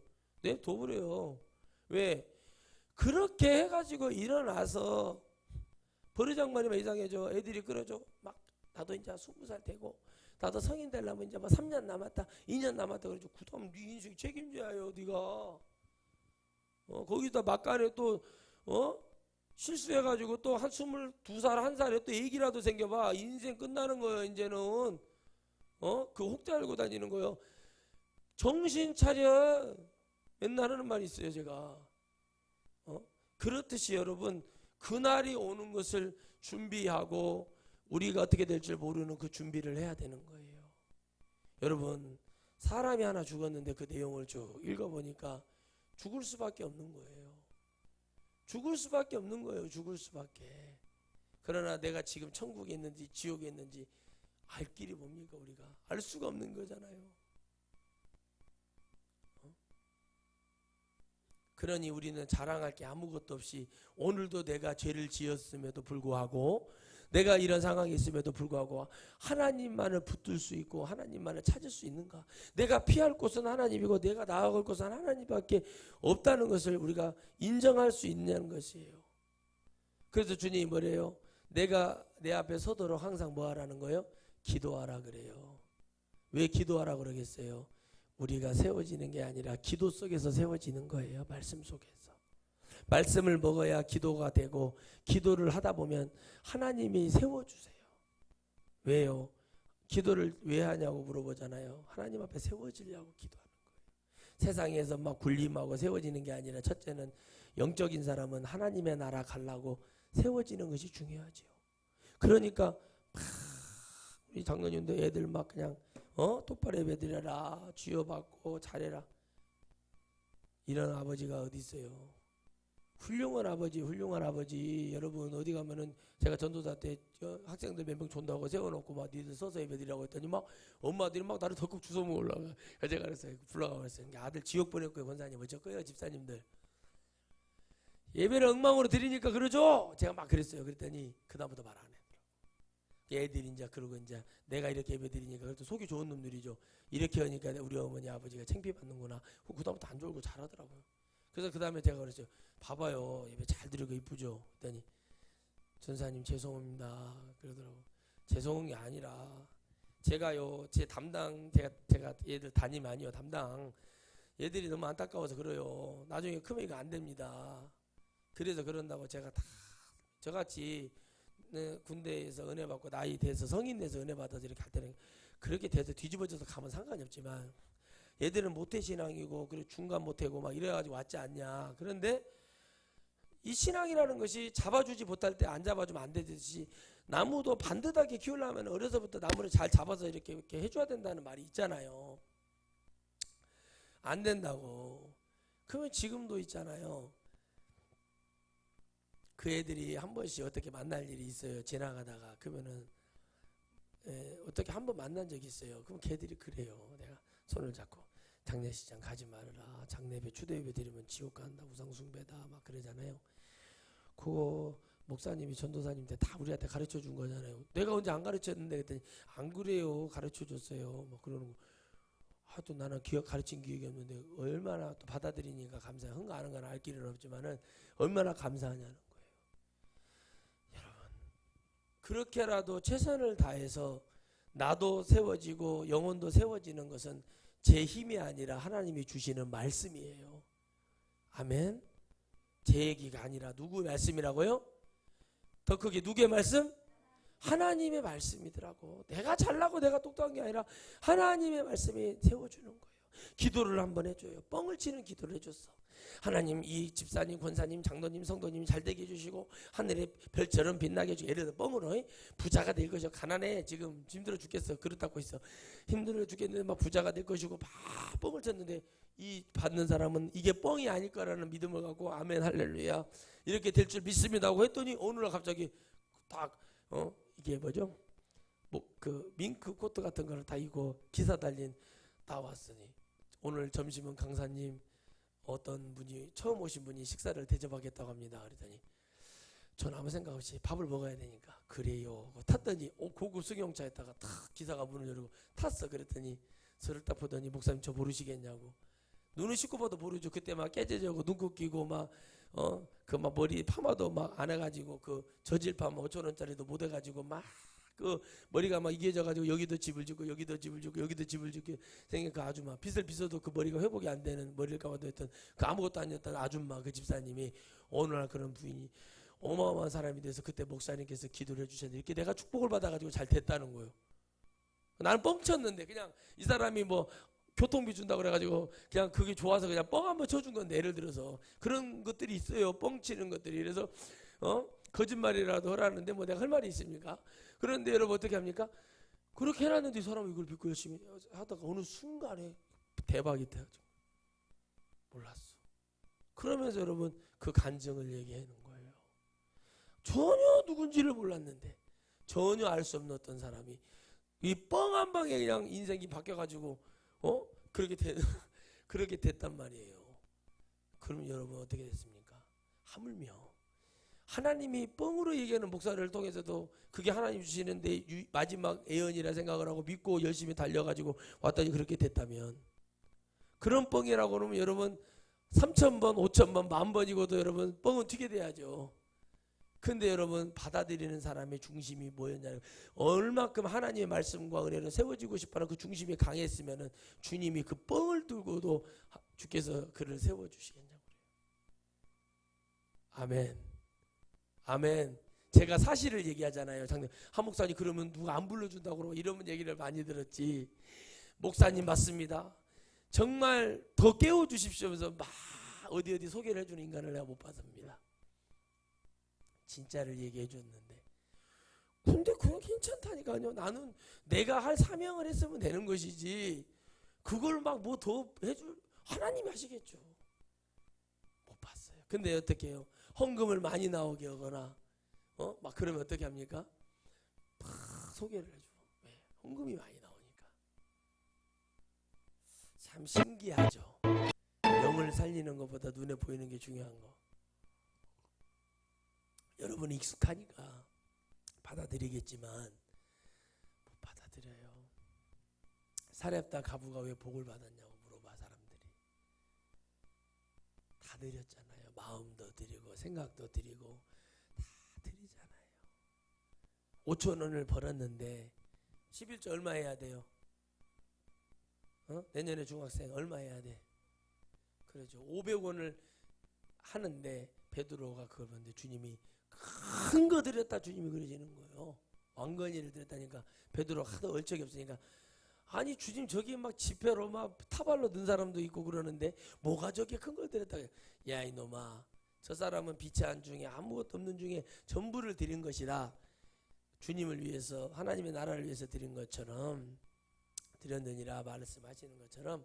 둬버려요. 왜? 그렇게 해가지고 일어나서 버르장머리만 이상해져. 애들이 끌어줘. 막 나도 이제 20살 되고 나도 성인 되려면 이제 막 3년 남았다 2년 남았다 그러죠. 그다음 네 인생 책임져야요 네가. 거기다 막간에 또 실수해가지고 또 한 22살 1살에 또 애기라도 생겨봐. 인생 끝나는 거예요 이제는. 그 혹자 알고 다니는 거예요. 정신 차려. 맨날 하는 말이 있어요 제가. 그렇듯이 여러분 그날이 오는 것을 준비하고 우리가 어떻게 될 줄 모르는 그 준비를 해야 되는 거예요. 여러분 사람이 하나 죽었는데 그 내용을 쭉 읽어보니까 죽을 수밖에 없는 거예요. 죽을 수밖에 없는 거예요. 죽을 수밖에. 그러나 내가 지금 천국에 있는지 지옥에 있는지 알 길이 뭡니까? 우리가 알 수가 없는 거잖아요. 그러니 우리는 자랑할 게 아무것도 없이 오늘도 내가 죄를 지었음에도 불구하고 내가 이런 상황이 있음에도 불구하고 하나님만을 붙들 수 있고 하나님만을 찾을 수 있는가? 내가 피할 곳은 하나님이고 내가 나아갈 곳은 하나님밖에 없다는 것을 우리가 인정할 수 있는 것이에요. 그래서 주님이 뭐래요? 내가 내 앞에 서도록 항상 뭐 하라는 거예요? 기도하라 그래요. 왜 기도하라 그러겠어요? 우리가 세워지는 게 아니라 기도 속에서 세워지는 거예요. 말씀 속에서. 말씀을 먹어야 기도가 되고 기도를 하다 보면 하나님이 세워주세요. 왜요? 기도를 왜 하냐고 물어보잖아요. 하나님 앞에 세워지려고 기도하는 거예요. 세상에서 막 군림하고 세워지는 게 아니라 첫째는 영적인 사람은 하나님의 나라 가려고 세워지는 것이 중요하죠. 그러니까 우리 장로님도 애들 막 그냥 똑바로 예배드려라 주여받고 잘해라 이런 아버지가 어디 있어요? 훌륭한 아버지. 여러분 어디 가면은 제가 전도사 때 학생들 몇 명 존다고 세워놓고 막 니들 서서 예배드리라고 했더니 막 엄마들이 막 나를 덜컥 주워 먹으려고. 제가 그랬어요. 불러가 그랬어요. 아들 지옥 보낼 거예요. 권사님 어쩔 거예요 집사님들. 예배를 엉망으로 드리니까 그러죠. 제가 막 그랬어요. 그랬더니 그다음부터 말 안 해. 애들이 이제 그러고 이제 내가 이렇게 예배 드리니까 그래도 속이 좋은 놈들이죠. 이렇게 하니까 우리 어머니 아버지가 창피받는구나. 그다음부터 안 졸고 잘하더라고요. 그래서 그 다음에 제가 그랬어요. 봐봐요. 예배 잘 드리고 이쁘죠. 그랬더니 전사님 죄송합니다. 그러더라고. 죄송한 게 아니라 제가요 제 담당 제가 얘들 담임 아니요 담당 얘들이 너무 안타까워서 그래요. 나중에 크면 이거 안 됩니다. 그래서 그런다고 제가 다 저같이 군대에서 은혜 받고 나이 돼서 성인 돼서 은혜 받아서 이렇게 할 때는 그렇게 돼서 뒤집어져서 가면 상관이 없지만 얘들은 모태신앙이고 그리고 중간 모태고 막 이래가지고 왔지 않냐. 그런데 이 신앙이라는 것이 잡아주지 못할 때 안 잡아주면 안 되듯이 나무도 반듯하게 키우려면 어려서부터 나무를 잘 잡아서 이렇게 해줘야 된다는 말이 있잖아요. 안 된다고. 그러면 지금도 있잖아요. 그 애들이 한 번씩 어떻게 만날 일이 있어요. 지나가다가. 그러면은 어떻게 한 번 만난 적이 있어요. 그럼 걔들이 그래요. 내가 손을 잡고 장례식장 가지 말아라. 장례배 추도예배 드리면 지옥 간다. 우상숭배다. 막 그러잖아요. 그거 목사님이 전도사님한테 다 우리한테 가르쳐 준 거잖아요. 내가 언제 안 가르쳤는데 그랬더니 안 그래요. 가르쳐 줬어요. 뭐 그러는 거. 하도 나는 가르친 기억이 없는데 얼마나 또 받아들이니까 감사해. 흥가하는 건 알 길은 없지만은 얼마나 감사하냐는 거예요. 여러분, 그렇게라도 최선을 다해서 나도 세워지고 영혼도 세워지는 것은 제 힘이 아니라 하나님이 주시는 말씀이에요. 아멘. 제 얘기가 아니라 누구의 말씀이라고요? 더 크게 누구의 말씀? 하나님의 말씀이더라고. 내가 잘나고 내가 똑똑한 게 아니라 하나님의 말씀이 세워주는 거예요. 기도를 한번 해줘요. 뻥을 치는 기도를 해줬어. 하나님, 이 집사님, 권사님, 장로님, 성도님 잘 되게 해주시고 하늘의 별처럼 빛나게 해주고. 예를 들어 뻥으로 부자가 될 것이고, 가난해 지금 힘들어 죽겠어 그릇 닦고 있어, 힘들어 죽겠는데 막 부자가 될 것이고 막 뻥을 쳤는데 이 받는 사람은 이게 뻥이 아닐 거라는 믿음을 갖고 아멘 할렐루야 이렇게 될 줄 믿습니다 하고 했더니 어느 날 갑자기 딱 이게 뭐죠? 뭐 그 밍크 코트 같은 거를 다 입고 기사 달린 나왔으니 오늘 점심은 강사님 어떤 분이 처음 오신 분이 식사를 대접하겠다고 합니다. 그랬더니 전 아무 생각 없이 밥을 먹어야 되니까 그래요. 탔더니 고급 승용차에다가 탁 기사가 문을 열고 탔어. 그랬더니 저를 딱 보더니 목사님 저 모르시겠냐고. 눈을 씻고 봐도 모르죠. 그때 막 깨져져고 눈곱 끼고 막 그 막 머리 파마도 막 안 해가지고 그 저질 파마 5,000원짜리도 못 해가지고 막 그 머리가 막 이겨져가지고 여기도 집을 짓고 여기도 집을 짓고 여기도 집을 짓고 생긴 그 아줌마 빚을 빚어도 그 머리가 회복이 안 되는 머리를 감아도 했던 그 아무것도 아니었던 아줌마 그 집사님이 어느 날 그런 부인이 어마어마한 사람이 돼서 그때 목사님께서 기도를 해주셨는데 이렇게 내가 축복을 받아가지고 잘 됐다는 거예요. 나는 뻥쳤는데 그냥 이 사람이 뭐 교통비 준다고 그래가지고 그냥 그게 좋아서 그냥 뻥 한번 쳐준 건데 예를 들어서 그런 것들이 있어요. 뻥치는 것들이. 그래서 거짓말이라도 하라는데 뭐 내가 할 말이 있습니까? 그런데 여러분 어떻게 합니까? 그렇게 해놨는데 이 사람은 이걸 믿고 열심히 하다가 어느 순간에 대박이 돼가지고 몰랐어. 그러면서 여러분 그 간증을 얘기하는 거예요. 전혀 누군지를 몰랐는데 전혀 알 수 없는 어떤 사람이 이 뻥 한 방에 그냥 인생이 바뀌어가지고 그렇게 됐단 말이에요. 그럼 여러분 어떻게 됐습니까? 하물며 하나님이 뻥으로 얘기하는 목사를 통해서도 그게 하나님 주시는데 마지막 애언이라 생각을 하고 믿고 열심히 달려가지고 왔더니 그렇게 됐다면 그런 뻥이라고 그러면 여러분 3,000번, 5,000번, 10,000번이고도 여러분 뻥은 튀게 돼야죠. 근데 여러분 받아들이는 사람의 중심이 뭐였냐면 얼마큼 하나님의 말씀과 은혜로 세워지고 싶어하는 그 중심이 강했으면 주님이 그 뻥을 들고도 주께서 그를 세워주시겠냐고. 아멘. 아멘. 제가 사실을 얘기하잖아요. 한 목사님 그러면 누가 안 불러준다고 그러고 이런 얘기를 많이 들었지. 목사님 맞습니다. 정말 더 깨워주십시오 하면서 막 어디 소개를 해주는 인간을 내가 못 봤습니다. 진짜를 얘기해 줬는데 근데 그건 괜찮다니까요. 나는 내가 할 사명을 했으면 되는 것이지 그걸 막 뭐 더 해줄 하나님이 하시겠죠. 못 봤어요. 근데 어떻게 해요? 헌금을 많이 나오게 하거나 막 그러면 어떻게 합니까? 막 소개를 해줘. 왜? 헌금이 많이 나오니까. 참 신기하죠. 영을 살리는 것보다 눈에 보이는 게 중요한 거. 여러분이 익숙하니까 받아들이겠지만 못 받아들여요. 사렙다 가부가 왜 복을 받았냐고 물어봐. 사람들이 다 드렸잖아요. 마음도 드리고 생각도 드리고 다 드리잖아요. 5,000원을 벌었는데 11조 얼마 해야 돼요? 내년에 중학생 얼마 해야 돼? 그렇죠. 500원을 하는데 베드로가 그걸 보는데 주님이 큰 거 드렸다 주님이 그러시는 거예요. 왕건이를 드렸다니까 베드로가 하도 얼척이 없으니까 아니 주님 저기 막 지폐로 막 타발로 넣은 사람도 있고 그러는데 뭐가 저게 큰 걸 드렸다. 야 이놈아 저 사람은 비치한 중에 아무것도 없는 중에 전부를 드린 것이라 주님을 위해서 하나님의 나라를 위해서 드린 것처럼 드렸느니라 말씀하시는 것처럼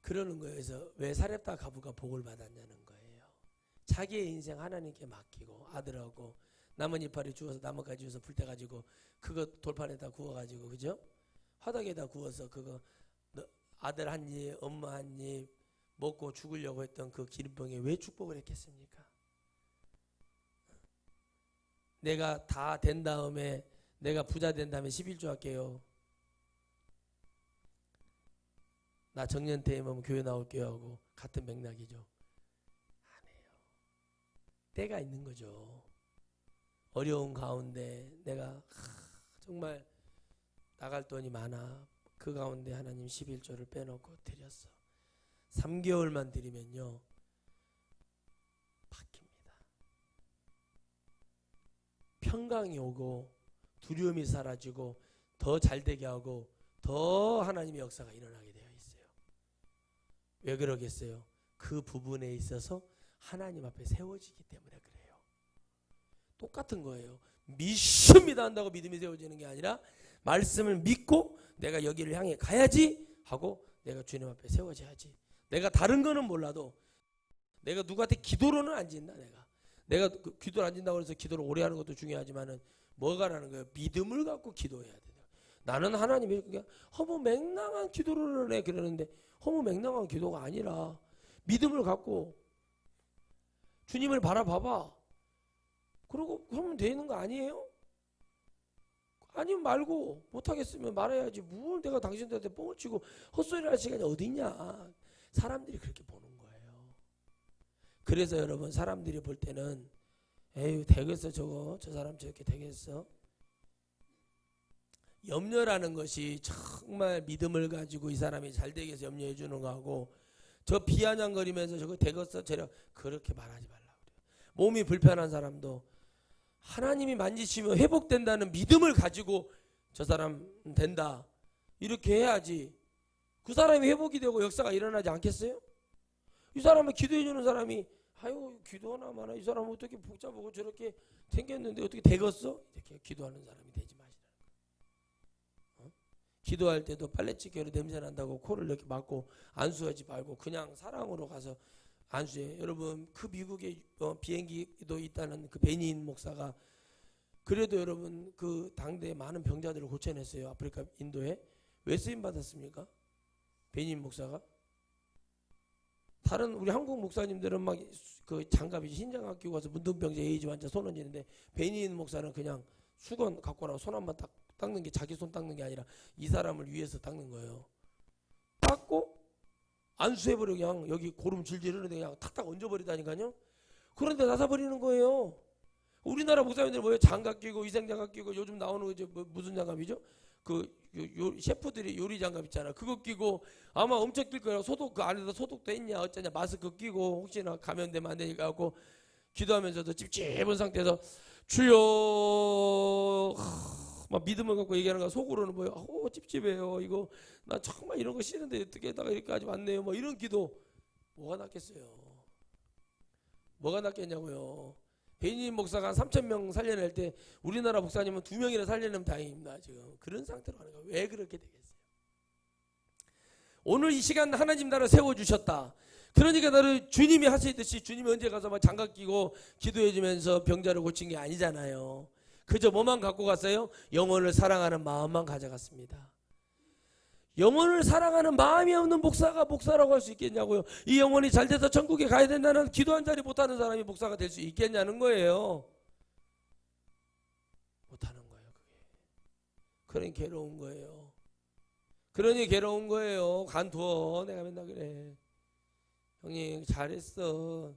그러는 거예요. 그래서 왜 사렙다 가부가 복을 받았냐는 거예요. 자기의 인생 하나님께 맡기고 아들하고 남은 이파리 주워서 나뭇가지 주워서 불 때 가지고 그거 돌판에다 구워가지고 그죠? 화덕에다 구워서 그거 아들 한 입, 엄마 한 입 먹고 죽으려고 했던 그 기름병에 왜 축복을 했겠습니까? 내가 다 된 다음에 내가 부자 된 다음에 11조 할게요. 나 정년 퇴임하면 교회 나올게요 하고 같은 맥락이죠. 안 해요. 때가 있는 거죠. 어려운 가운데 내가 정말 나갈 돈이 많아. 그 가운데 하나님 11조를 빼놓고 드렸어. 3개월만 드리면요 바뀝니다. 평강이 오고 두려움이 사라지고 더 잘되게 하고 더 하나님의 역사가 일어나게 되어 있어요. 왜 그러겠어요? 그 부분에 있어서 하나님 앞에 세워지기 때문에 그래요. 똑같은 거예요. 믿습니다 한다고 믿음이 세워지는 게 아니라 말씀을 믿고 내가 여기를 향해 가야지 하고 내가 주님 앞에 세워져야지. 내가 다른 거는 몰라도 내가 누구한테 기도로는 안 진다. 내가 기도를 안 진다고 해서 기도를 오래 하는 것도 중요하지만은 뭐가라는 거예요? 믿음을 갖고 기도해야 돼요. 나는 하나님이 그냥 허무맹랑한 기도를 해 그러는데 허무맹랑한 기도가 아니라 믿음을 갖고 주님을 바라봐봐. 그러고 그러면 되는 거 아니에요? 아니면 말고 못하겠으면 말해야지. 뭘 내가 당신들한테 뻥을 치고 헛소리를 할 시간이 어딨냐. 사람들이 그렇게 보는 거예요. 그래서 여러분 사람들이 볼 때는 에휴 되겠어 저 사람 저렇게 되겠어. 염려라는 것이 정말 믿음을 가지고 이 사람이 잘 되게 해서 염려해 주는 거하고 저 비아냥거리면서 저거 되겠어 저려 그렇게 말하지 말라고 그래요. 몸이 불편한 사람도 하나님이 만지시면 회복된다는 믿음을 가지고 저 사람 된다 이렇게 해야지 그 사람이 회복이 되고 역사가 일어나지 않겠어요? 이 사람을 기도해 주는 사람이 아유 기도하나 마나 이 사람 어떻게 복잡하고 저렇게 생겼는데 어떻게 되겠어? 이렇게 기도하는 사람이 되지 마시라는 거예요. 기도할 때도 빨래집게로 냄새 난다고 코를 이렇게 막고 안수하지 말고 그냥 사랑으로 가서 안수해. 여러분 그 미국에 비행기도 있다는 그 베니인 목사가 그래도 여러분 그 당대에 많은 병자들을 고쳐냈어요. 아프리카 인도에. 왜 쓰임 받았습니까? 베니인 목사가. 다른 우리 한국 목사님들은 막 그 장갑이 흰장갑 끼고 가서 문둥병자 에이즈 환자 손 얹는데 베니인 목사는 그냥 수건 갖고 나서 손 한번 딱 닦는 게 자기 손 닦는 게 아니라 이 사람을 위해서 닦는 거예요. 닦고 안수해버려 그냥 여기 고름 질질 흐르는데 그냥 탁탁 얹어버리다니까요. 그런데 나사버리는 거예요. 우리나라 목사님들 뭐예요? 장갑 끼고 위생장갑 끼고 요즘 나오는 거 무슨 장갑이죠? 셰프들이 요리 장갑 있잖아. 그거 끼고 아마 엄청 낄 거예요. 소독 그 안에서 소독도 했냐 어쩌냐 마스크 끼고 혹시나 감염되면 안 되니까 하고 기도하면서도 찝찝한 상태에서 주여 막 믿음을 갖고 얘기하는 거 속으로는 뭐예요? 찝찝해요. 이거 나 정말 이런 거 싫은데 어떻게다가 이렇게까지 왔네요. 뭐 이런 기도 뭐가 낫겠어요? 뭐가 낫겠냐고요? 베니인 목사가 한 3,000명 살려낼 때 우리나라 목사님은 2명이나 살려내면 다행입니다. 지금 그런 상태로 하는 거예요. 왜 그렇게 되겠어요? 오늘 이 시간 하나님 나라 세워주셨다. 그러니까 나를 주님이 하시듯이 주님이 언제 가서 막 장갑 끼고 기도해주면서 병자를 고친 게 아니잖아요. 그저 뭐만 갖고 갔어요? 영혼을 사랑하는 마음만 가져갔습니다. 영혼을 사랑하는 마음이 없는 목사가 목사라고 할 수 있겠냐고요. 이 영혼이 잘 돼서 천국에 가야 된다는 기도 한 자리 못하는 사람이 목사가 될 수 있겠냐는 거예요. 못하는 거예요. 그게. 그러니 괴로운 거예요. 그러니 괴로운 거예요. 간두어. 내가 맨날 그래. 형님 잘했어.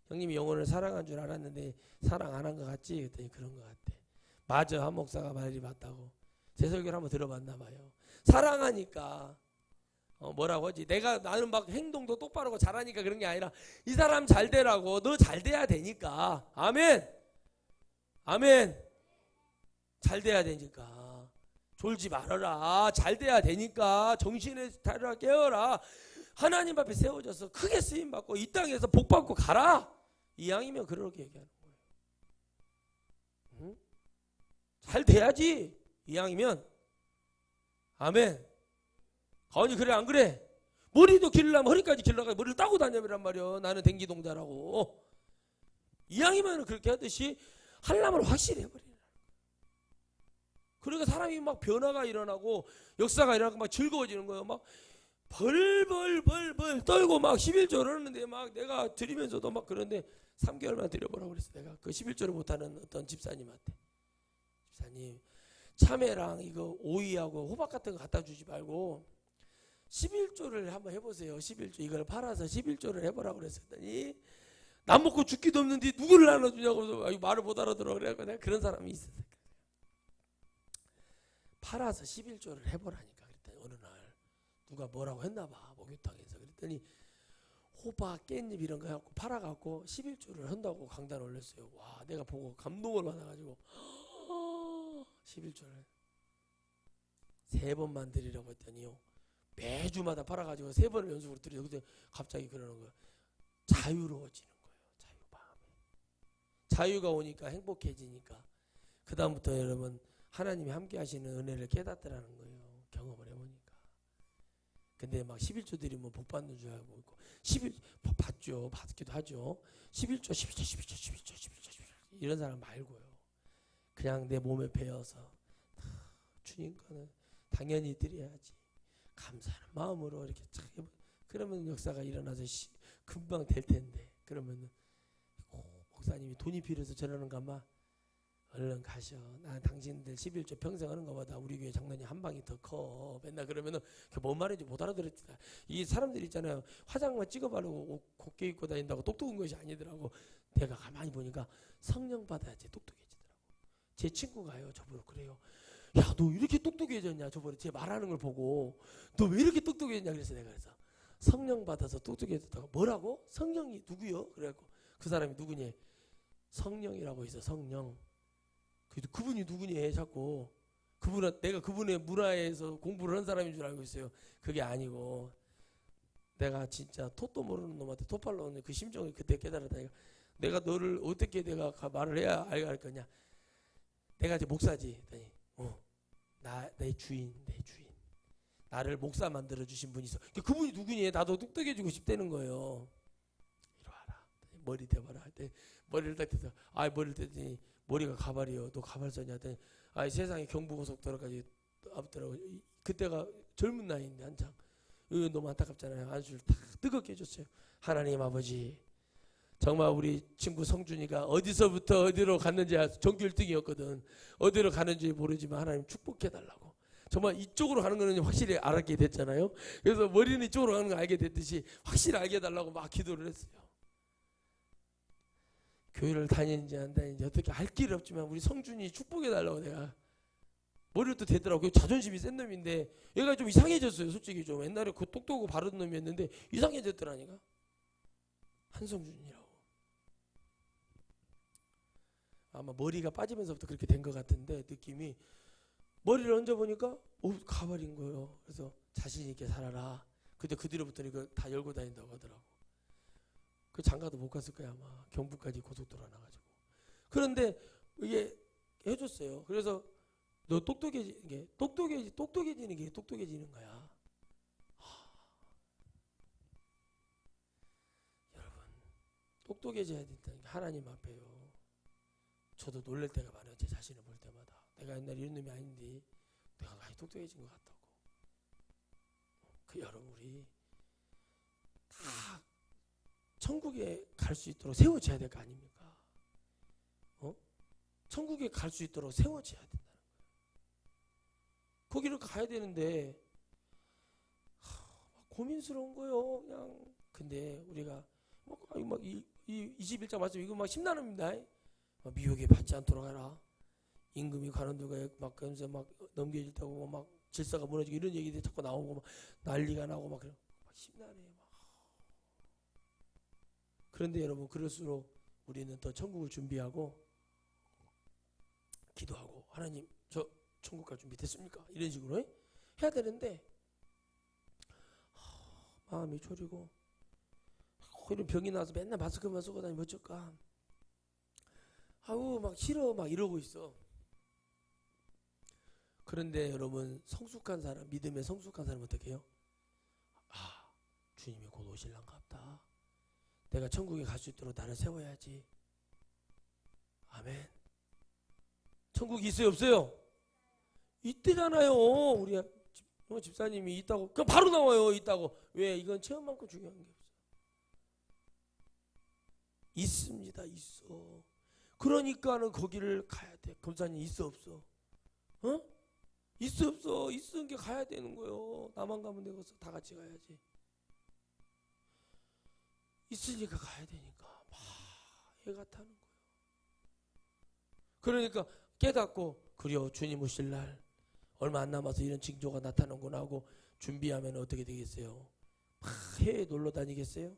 형님이 영혼을 사랑한 줄 알았는데 사랑 안 한 것 같지? 그랬더니 그런 것 같아. 맞아. 한 목사가 말이 맞다고. 제 설교를 한번 들어봤나 봐요. 사랑하니까 뭐라고 하지? 나는 막 행동도 똑바르고 잘하니까 그런 게 아니라 이 사람 잘 되라고. 너 잘 돼야 되니까. 아멘. 아멘. 잘 돼야 되니까. 졸지 말아라. 잘 돼야 되니까. 정신에 차려라. 깨어라. 하나님 앞에 세워져서 크게 쓰임받고 이 땅에서 복받고 가라. 이왕이면 그렇게 얘기하는 거예요. 응? 잘 돼야지. 이왕이면. 아멘. 가온이 그래 안 그래? 머리도 길러면 허리까지 길러가 머리를 따고 다녀란 말이야. 나는 den기동자라고. 이왕이면 그렇게 하듯이 하려면 확실히 해버리라. 그러니까 사람이 막 변화가 일어나고 역사가 일어나고 막 즐거워지는 거예요. 막 벌벌 떨고 막 11조를 하는데 막 내가 드리면서도 막 그런데 3개월만 드려보라고 그랬어. 내가 그 11조를 못하는 어떤 집사님한테, 집사님 참외랑 이거 오이하고 호박 같은 거 갖다 주지 말고 11조를 한번 해보세요. 11조 이걸 팔아서 11조를 해보라고 그랬더니 남 먹고 죽기도 없는데 누구를 나눠주냐고 말을 못 알아들어. 그래갖고 내가 그런 사람이 있었어요. 팔아서 11조를 해보라니까. 그랬더니 어느 날 누가 뭐라고 했나봐 목욕탕에서. 그랬더니 호박, 깻잎 이런 거 해갖고 팔아갖고 11조를 한다고 강단 올렸어요. 와, 내가 보고 감동을 받아가지고 11조를 3번만 드리라고 했더니요, 매주마다 팔아가지고 3번을 연속으로 드려요. 근데 갑자기 그러는 거예요. 자유로워지는 거예요. 자유가 오니까 행복해지니까 그 다음부터 여러분 하나님이 함께 하시는 은혜를 깨닫더라는 거예요. 경험을 해보니까. 근데 막 11조 드리면 복 받는 줄 알고 있고 11 받죠. 받기도 하죠. 11조 이런 사람 말고요. 그냥 내 몸에 배어서 주님 거는 당연히 드려야지. 감사하는 마음으로 이렇게 착 해보. 그러면 역사가 일어나서 금방 될 텐데. 그러면은 목사님이 돈이 필요해서 저러는가 봐. 얼른 가셔. 나 당신들 11조 평생 하는 것보다 우리 교회 장로님 한 방이 더 커. 맨날 그러면은 뭔 말인지 못 알아들었지. 이 사람들 있잖아요. 화장만 찍어 바르고 곱게 입고 다닌다고 똑똑한 것이 아니더라고. 내가 가만히 보니까 성령 받아야지 똑똑해지더라고. 제 친구가요. 저보고 그래요. 야, 너 이렇게 똑똑해졌냐? 저번에 제 말하는 걸 보고 너 왜 이렇게 똑똑해졌냐? 그래서 내가 그래서 성령 받아서 똑똑해졌다고. 뭐라고? 성령이 누구요? 그래갖고 그 사람이 누구니? 성령이라고 있어. 성령. 그분이 누구니? 자꾸 그분은 내가 그분의 문화에서 공부를 한 사람인 줄 알고 있어요. 그게 아니고 내가 진짜 톳도 모르는 놈한테 톳발로 오는 그 심정을 그때 깨달았다니까. 내가 너를 어떻게 내가 말을 해야 알 거냐? 내가 이제 목사지. 내 주인. 나를 목사 만들어 주신 분이 있어. 그분이 누구니? 나도 똑똑해지고 싶다는 거예요. 이리 와라. 머리 대봐라. 할 때 머리를 딱 대서 머리를 대더니 머리가 가발이요. 너 가발 썼냐? 했더니 세상에 경부고속도로까지 앞더라고. 그때가 젊은 나이인데 한창. 너무 안타깝잖아요. 안수를 딱 뜨겁게 해줬어요. 하나님 아버지, 정말 우리 친구 성준이가 어디서부터 어디로 갔는지 전교 1등이었거든. 어디로 가는지 모르지만 하나님 축복해달라고. 정말 이쪽으로 가는 거는 확실히 알게 됐잖아요. 그래서 머리는 이쪽으로 가는 거 알게 됐듯이 확실히 알게 해달라고 막 기도를 했어요. 교회를 다니는지 안 다니는지 어떻게 알 길이 없지만 우리 성준이 축복해달라고 내가 머리를 또 대더라고요. 자존심이 센 놈인데 얘가 좀 이상해졌어요. 솔직히 좀 옛날에 그 똑똑하고 바른 놈이었는데 이상해졌더라니까. 한성준이라고. 아마 머리가 빠지면서부터 그렇게 된 것 같은데 느낌이 머리를 얹어보니까 가발인 거예요. 그래서 자신 있게 살아라. 근데 그 뒤로부터는 이거 다 열고 다닌다고 하더라고. 그 장가도 못 갔을 거야 아마. 경부까지 고속도로 나가지고. 그런데 이게 해줬어요. 그래서 너 똑똑해지는 게 똑똑해지는 거야. 여러분 똑똑해져야 된다는 게 하나님 앞에요. 저도 놀랄 때가 많아요. 제 자신을 볼 때마다. 내가 옛날에 이런 놈이 아닌데 내가 많이 똑똑해진 것 같다고. 여러분 우리 다 천국에 갈 수 있도록 세워져야 될 거 아닙니까? 천국에 갈 수 있도록 세워져야 된다는 거예요. 거기를 가야 되는데 고민스러운 거예요. 그냥. 근데 우리가 이 21장 말씀 이거 막 심란합니다. 미혹에 받지 않도록 하라. 임금이 가는 데가 막 그러면서 막 넘겨질다고 막 질서가 무너지고 이런 얘기들이 자꾸 나오고 막 난리가 나고 막 그래. 막 심란해요. 막. 그런데 여러분 그럴수록 우리는 더 천국을 준비하고 기도하고 하나님 저 천국 갈 준비 됐습니까? 이런 식으로 해야 되는데 마음이 졸이고 이런 병이 나서 맨날 마스크만 쓰고 다니면 어쩔까? 막 싫어 막 이러고 있어. 그런데 여러분 성숙한 사람, 믿음에 성숙한 사람은 어떻게 해요? 주님이 곧 오실란갑다. 내가 천국에 갈 수 있도록 나를 세워야지. 아멘. 천국이 있어요 없어요? 있대잖아요. 우리 집사님이 있다고. 그럼 바로 나와요. 있다고. 왜? 이건 체험만큼 중요한 게 없어요. 있습니다. 있어. 그러니까는 거기를 가야 돼. 검사님 있어 없어? 어? 있어 없어? 있은 게 가야 되는 거예요. 나만 가면 되겠어. 다 같이 가야지. 있으니까 가야 되니까 막 애가 타는 거예요. 그러니까 깨닫고 그려 주님 오실 날 얼마 안 남아서 이런 징조가 나타나는구나 하고 준비하면 어떻게 되겠어요? 막 해외 놀러 다니겠어요?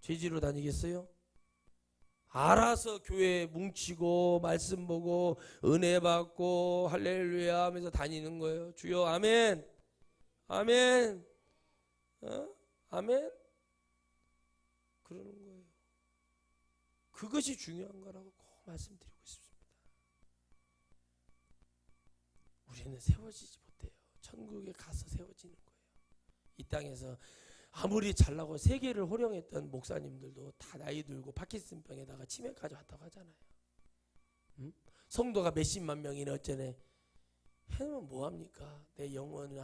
죄지로 다니겠어요? 알아서 교회 뭉치고 말씀 보고 은혜 받고 할렐루야 하면서 다니는 거예요. 주여 아멘. 아멘. 아멘. 그러는 거예요. 그것이 중요한 거라고 꼭 말씀드리고 싶습니다. 우리는 세워지지 못해요. 천국에 가서 세워지는 거예요. 이 땅에서 아무리 잘나고 세계를 호령했던 목사님들도 다 나이 들고 파킨슨병에다가 치매까지 왔다고 하잖아요. 응? 성도가 몇십만 명이나 어쩌네. 해면 뭐합니까? 내 영혼을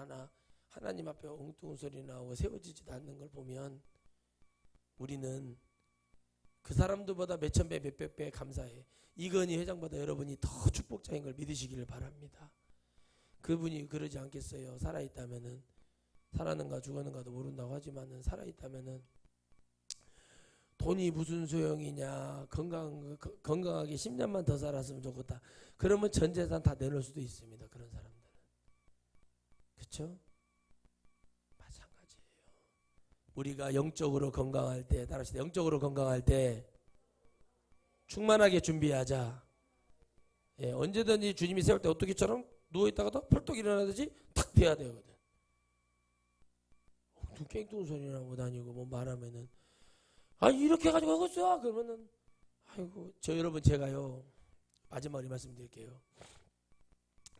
하나님 앞에 엉뚱한 소리 나오고 세워지지도 않는 걸 보면 우리는 그 사람들보다 몇천 배 몇백 배 감사해. 이건희 회장보다 여러분이 더 축복자인 걸 믿으시기를 바랍니다. 그분이 그러지 않겠어요. 살아있다면은 살았는가 죽었는가도 모른다고 하지만은 살아있다면은 돈이 무슨 소용이냐. 건강하게 10년만 더 살았으면 좋겠다. 그러면 전 재산 다 내놓을 수도 있습니다. 그런 사람들은. 그렇죠? 마찬가지예요. 우리가 영적으로 건강할 때, 따라서 영적으로 건강할 때 충만하게 준비하자. 예, 언제든지 주님이 세울 때 어떻게처럼 누워있다가도 펄떡 일어나듯이 탁 돼야 되거든. 깽뚱 소리 나고 다니고 뭐 말하면은 이렇게 해가지고 하겠어 그러면은 아이고 저 여러분 제가요 마지막으로 말씀드릴게요.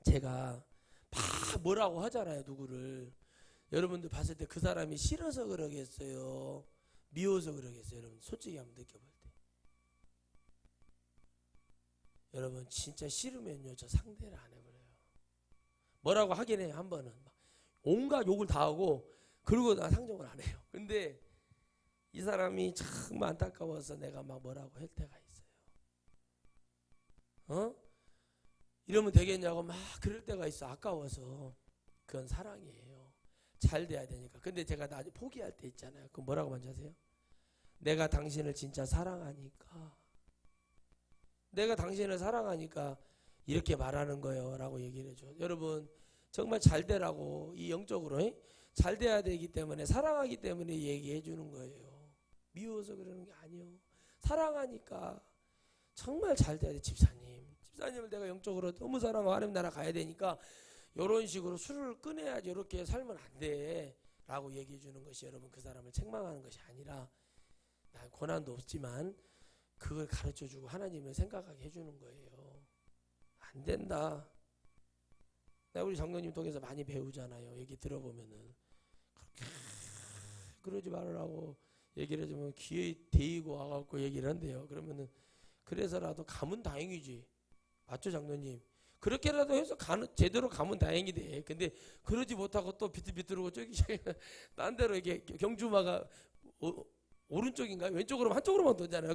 제가 막 뭐라고 하잖아요 누구를. 여러분들 봤을 때 그 사람이 싫어서 그러겠어요 미워서 그러겠어요? 여러분 솔직히 한번 느껴볼 때 여러분 진짜 싫으면요 저 상대를 안 해버려요. 뭐라고 하긴 해요. 한 번은 막 온갖 욕을 다 하고 그러고 나 상종을 안 해요. 근데 이 사람이 정말 안타까워서 내가 막 뭐라고 할 때가 있어요. 이러면 되겠냐고 막 그럴 때가 있어. 아까워서. 그건 사랑이에요. 잘 돼야 되니까. 근데 제가 나중에 포기할 때 있잖아요. 그럼 뭐라고 먼저 하세요? 내가 당신을 진짜 사랑하니까 내가 당신을 사랑하니까 이렇게 말하는 거예요 라고 얘기를 해줘. 여러분 정말 잘 되라고 이 영적으로 잘 돼야 되기 때문에 사랑하기 때문에 얘기해 주는 거예요. 미워서 그러는 게 아니에요. 사랑하니까 정말 잘 돼야 돼. 집사님을 내가 영적으로 너무 사랑하고 하나님 나라 가야 되니까 이런 식으로 술을 끊어야지 이렇게 살면 안 돼 라고 얘기해 주는 것이 여러분 그 사람을 책망하는 것이 아니라 난 고난도 없지만 그걸 가르쳐 주고 하나님을 생각하게 해주는 거예요. 안 된다. 내가 우리 장로님 통해서 많이 배우잖아요. 얘기 들어보면은 그러지 말으라고 얘기를 해주면 귀에 대이고 와갖고 얘기를 한대요. 그러면은 그래서라도 가면 다행이지. 맞죠 장로님? 그렇게라도 해서 제대로 가면 다행이 돼. 근데 그러지 못하고 또 비틀비틀하고 저기 딴 데로 이게 경주마가 오른쪽인가 왼쪽으로 한쪽으로만 돌잖아요.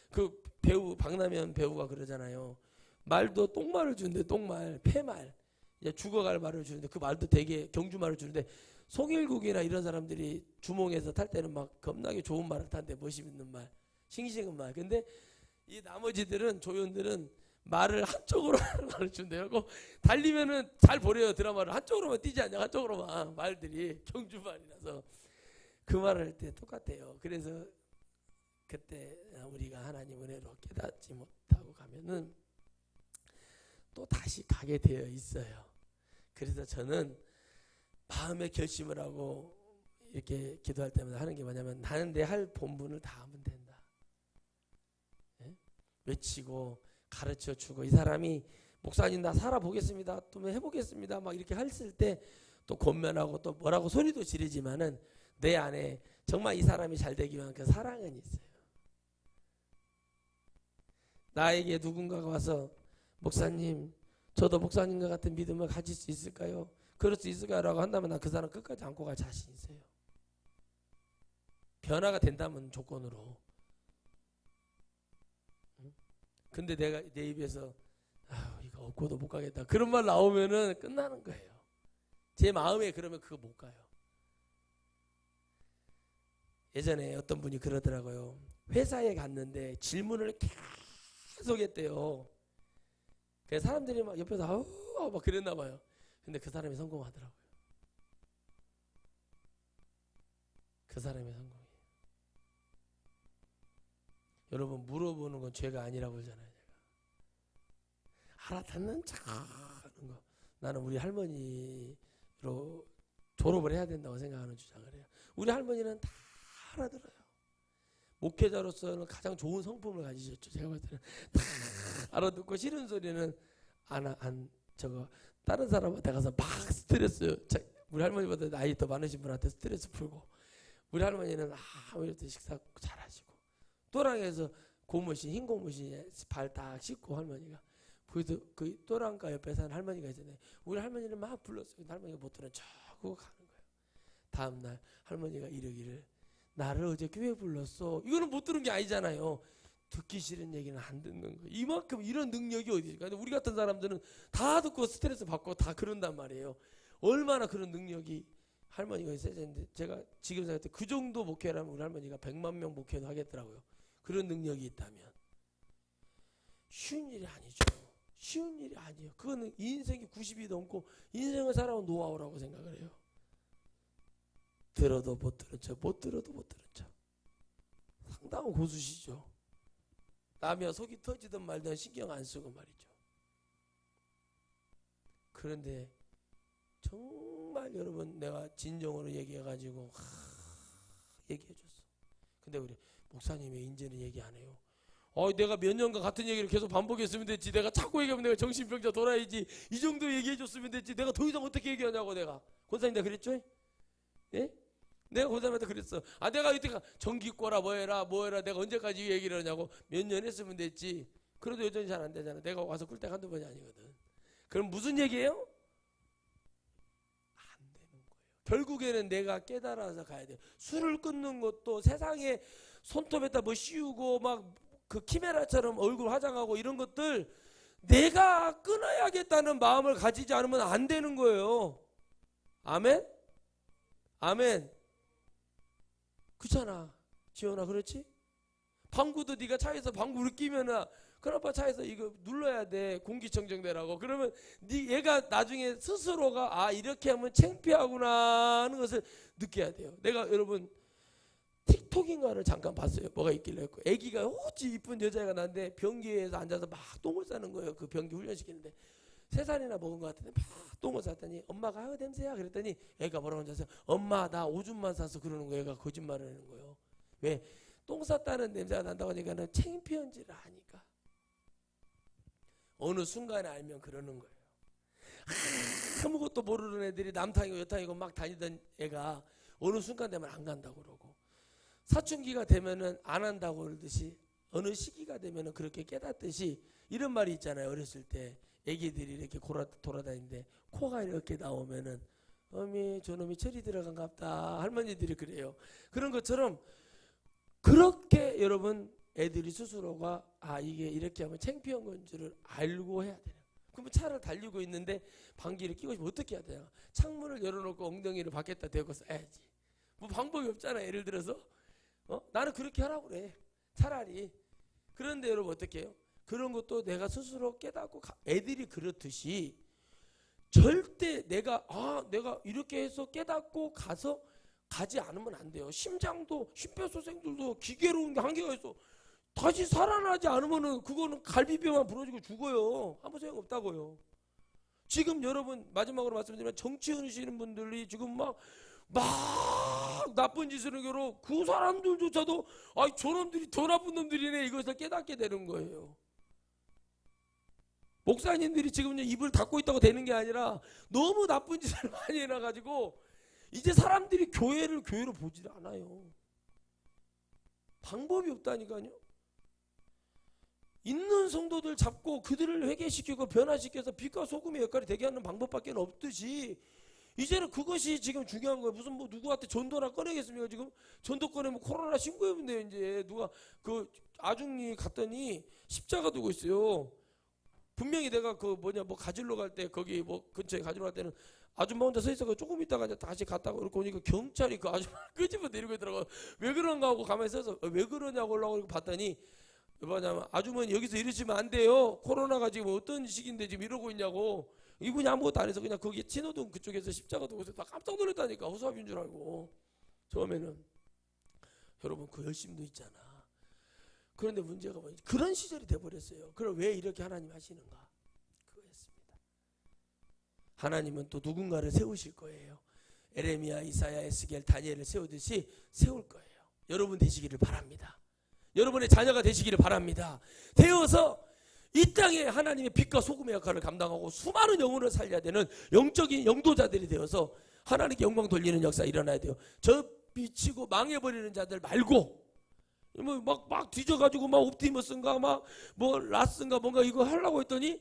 그 배우 박남현 배우가 그러잖아요. 말도 똥말을 주는데 똥말 폐말 이제 죽어갈 말을 주는데 그 말도 되게 경주말을 주는데 송일국이나 이런 사람들이 주몽에서 탈 때는 막 겁나게 좋은 말을 타는데 멋있는 말 싱싱한 말. 근데 이 나머지들은 조연들은 말을 한쪽으로 가르친대요. 달리면은 잘 보래요. 드라마를 한쪽으로만 뛰지 않냐. 한쪽으로만 말들이 경주말이라서 그 말을 할 때 똑같아요. 그래서 그때 우리가 하나님 은혜로 깨닫지 못하고 가면은 또 다시 가게 되어 있어요. 그래서 저는 마음의 결심을 하고 이렇게 기도할 때마다 하는 게 뭐냐면 나는 내 할 본분을 다 하면 된다. 네? 외치고 가르쳐주고 이 사람이 목사님 나 살아보겠습니다. 또 해보겠습니다. 막 이렇게 했을 때 또 권면하고 또 뭐라고 소리도 지르지만은 내 안에 정말 이 사람이 잘 되기 위한 그 사랑은 있어요. 나에게 누군가가 와서 목사님, 저도 목사님과 같은 믿음을 가질 수 있을까요? 그럴 수 있을까요? 라고 한다면 난 그 사람 끝까지 안고 갈 자신 있어요. 변화가 된다면 조건으로. 근데 내가 내 입에서 이거 없고도 못 가겠다 그런 말 나오면은 끝나는 거예요. 제 마음에 그러면 그거 못 가요. 예전에 어떤 분이 그러더라고요. 회사에 갔는데 질문을 계속 했대요. 그래서 사람들이 막 옆에서 아우 막 그랬나 봐요. 근데 그 사람이 성공하더라고요. 그 사람이 성공이에요. 여러분, 물어보는 건 죄가 아니라고 그러잖아요. 제가 알아듣는 척 하는 거. 나는 우리 할머니로 졸업을 해야 된다고 생각하는 주장을 해요. 우리 할머니는 다 알아들어요. 목회자로서는 가장 좋은 성품을 가지셨죠. 제가 볼 때는 다 알아듣고 싫은 소리는 저거 다른 사람한테 가서 막 스트레스, 우리 할머니보다 나이 더 많으신 분한테 스트레스 풀고, 우리 할머니는 이렇게 식사 잘하시고, 또랑에서 고무신, 흰 고무신에 발 딱 씻고 할머니가, 그래도 그 또랑가 옆에 사는 할머니가 있잖아요. 우리 할머니는 막 불렀어요. 근데 할머니가 못 들은 척하고 가는 거예요. 다음날 할머니가 이러기를, 나를 어제 교회 불렀어. 이거는 못 들은 게 아니잖아요. 듣기 싫은 얘기는 안 듣는 거예요. 이만큼 이런 능력이 어디 있을까? 근데 우리 같은 사람들은 다 듣고 스트레스 받고 다 그런단 말이에요. 얼마나 그런 능력이 할머니가 있었는데, 제가 지금 생각할 때 그 정도 목회라면 우리 할머니가 100만 명 목회도 하겠더라고요. 그런 능력이 있다면. 쉬운 일이 아니죠. 쉬운 일이 아니에요. 그거는 인생이 90이 넘고 인생을 살아온 노하우라고 생각을 해요. 들어도 못 들은 척, 못 들어도 못 들은 척. 상당한 고수시죠. 남이야 속이 터지든 말든 신경 안 쓰고 말이죠. 그런데 정말 여러분, 내가 진정으로 얘기해가지고 얘기해줬어. 근데 우리 목사님이 이제는 얘기 안 해요. 내가 몇 년간 같은 얘기를 계속 반복했으면 됐지. 내가 자꾸 얘기하면 내가 정신병자 돌아야지. 이 정도 얘기해줬으면 됐지. 내가 더 이상 어떻게 얘기하냐고. 내가 권사님 내가 그랬죠? 예? 내가 권사님한테 그랬어. 내가 이때 전기꼬라 뭐해라 내가 언제까지 얘기를 하냐고. 몇 년 했으면 됐지. 그래도 여전히 잘 안 되잖아. 내가 와서 꿀 때 한두 번이 아니거든. 그럼 무슨 얘기예요? 안 되는 거예요. 결국에는 내가 깨달아서 가야 돼요. 술을 끊는 것도 세상에 손톱에다 뭐 씌우고 막 그 키메라처럼 얼굴 화장하고 이런 것들 내가 끊어야겠다는 마음을 가지지 않으면 안 되는 거예요. 아멘? 아멘. 그렇잖아. 지원아, 그렇지? 방구도 네가 차에서 방구를 끼면은 큰아빠 차에서 이거 눌러야 돼. 공기청정되라고. 그러면 얘가 나중에 스스로가 이렇게 하면 창피하구나 하는 것을 느껴야 돼요. 내가 여러분 틱톡인가를 잠깐 봤어요. 뭐가 있길래 했고, 애기가 어찌 이쁜 여자애가 난데 변기에서 앉아서 막 똥을 싸는 거예요. 그 변기 훈련시키는데 3살이나 먹은 것 같은데 막 똥을 쌌더니 엄마가 냄새야 그랬더니 애가 뭐라고 앉아서 엄마 나 오줌만 싸서 그러는 거예요. 애가 거짓말을 하는 거예요. 왜? 똥 쌌다는 냄새가 난다고 하니까는 창피한지를 아니까. 어느 순간에 알면 그러는 거예요. 아무것도 모르는 애들이 남탕이고 여탕이고 막 다니던 애가 어느 순간 되면 안 간다고 그러고, 사춘기가 되면은 안 한다고 그러듯이 어느 시기가 되면은 그렇게 깨닫듯이, 이런 말이 있잖아요. 어렸을 때 애기들이 이렇게 돌아다니는데 코가 이렇게 나오면은 어미 저놈이 철이 들어간갑다 할머니들이 그래요. 그런 것처럼 그렇게 여러분 애들이 스스로가 이게 이렇게 하면 창피한 건 줄을 알고 해야 돼요. 그러면 차를 달리고 있는데 방귀를 끼고 싶으면 어떻게 해야 돼요? 창문을 열어놓고 엉덩이를 밖에다 대고 써야지. 뭐 방법이 없잖아. 예를 들어서 나는 그렇게 하라고 그래. 차라리. 그런데 여러분 어떻게 해요? 그런 것도 내가 스스로 깨닫고 애들이 그렇듯이 절대 내가 이렇게 해서 깨닫고 가지 않으면 안 돼요. 심폐소생술도 기계로운 게 한계가 있어. 다시 살아나지 않으면은 그거는 갈비뼈만 부러지고 죽어요. 아무 소용 없다고요. 지금 여러분 마지막으로 말씀드리면 정치하시는 분들이 지금 막 나쁜 짓을 하기로 그 사람들조차도 저놈들이 더 나쁜 놈들이네 이것을 깨닫게 되는 거예요. 목사님들이 지금 입을 닫고 있다고 되는 게 아니라 너무 나쁜 짓을 많이 해놔가지고 이제 사람들이 교회를 교회로 보질 않아요. 방법이 없다니까요. 있는 성도들 잡고 그들을 회개시키고 변화시켜서 빛과 소금의 역할이 되게 하는 방법밖에 없듯이 이제는 그것이 지금 중요한 거예요. 무슨 뭐 누구한테 전도나 꺼내겠습니까? 지금 전도 꺼내면 코로나 신고하면 돼요. 이제 누가 그 아중리 갔더니 십자가 두고 있어요. 분명히 내가 그 뭐냐 뭐 가지러 갈 때 거기 뭐 근처에 가지러 갈 때는 아줌마 혼자 서 있어서 조금 있다가 이제 다시 갔다가 이렇게 오니까 경찰이 그 아줌마 끄집어 내리고 있더라고요. 왜 그런가 하고 가만히 서서 왜 그러냐고 올라오고 봤더니 뭐냐면 아주머니 여기서 이러시면 안 돼요. 코로나가 지금 어떤 시기인데 지금 이러고 있냐고. 이분이 아무것도 안 해서 그냥 거기 신호등 그쪽에서 십자가 두고 다 깜짝 놀랐다니까. 호수아비인 줄 알고. 처음에는. 여러분 그 열심도 있잖아. 그런데 문제가 뭐냐, 그런 시절이 돼버렸어요. 그럼 왜 이렇게 하나님 하시는가? 그거였습니다. 하나님은 또 누군가를 세우실 거예요. 에레미야, 이사야, 에스겔, 다니엘을 세우듯이 세울 거예요. 여러분 되시기를 바랍니다. 여러분의 자녀가 되시기를 바랍니다. 되어서 이 땅에 하나님의 빛과 소금의 역할을 감당하고 수많은 영혼을 살려야 되는 영적인 영도자들이 되어서 하나님께 영광 돌리는 역사 일어나야 돼요. 저 미치고 망해버리는 자들 말고 막 뒤져가지고 막 옵티머스인가 막 뭐 라스인가 뭔가 이거 하려고 했더니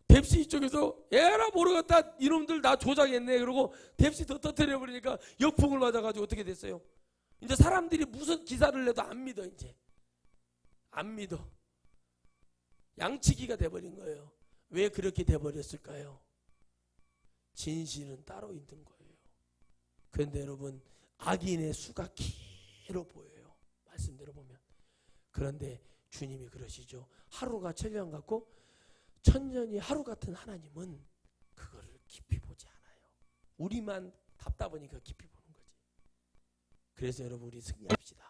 뎁시 이쪽에서 에라 모르겠다 이놈들 나 조작했네 그러고 뎁시 더 터뜨려 버리니까 역풍을 맞아가지고 어떻게 됐어요? 이제 사람들이 무슨 기사를 내도 안 믿어. 이제 안 믿어. 양치기가 돼버린 거예요. 왜 그렇게 돼버렸을까요? 진실은 따로 있는 거예요. 그런데 여러분 악인의 수가 길어 보여요. 말씀대로 보면. 그런데 주님이 그러시죠. 하루가 천년 같고 천년이 하루 같은 하나님은 그거를 깊이 보지 않아요. 우리만 답답하니까 깊이 보는 거지. 그래서 여러분 우리 승리합시다.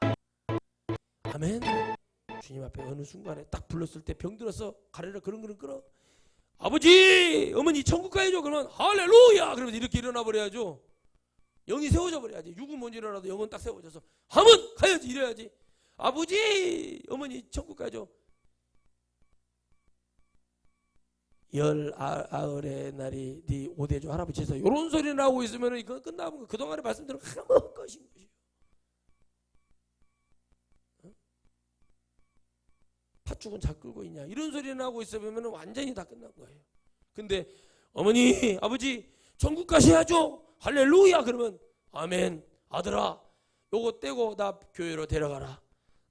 아멘. 주님 앞에 어느 순간에 딱 불렀을 때 병들어서 가래라 그런 끌어. 아버지 어머니 천국 가야죠. 그러면 할렐루야 그러면서 이렇게 일어나 버려야죠. 영이 세워져 버려야지. 육은 먼저 일어나도 영은 딱 세워져서 하면 가야지 이래야지. 아버지 어머니 천국 가야죠. 열 아흘의 날이 네 오대조 할아버지에서 이런 소리 나오고 있으면 이건 끝나면 거. 그동안의 말씀대로 하나만 것인 것이요. 팥죽은 잘 끓고 있냐 이런 소리 나오고 있으면 완전히 다 끝난 거예요. 근데 어머니 아버지 천국 가셔야죠. 할렐루야 그러면 아멘. 아들아 요거 떼고 나 교회로 데려가라.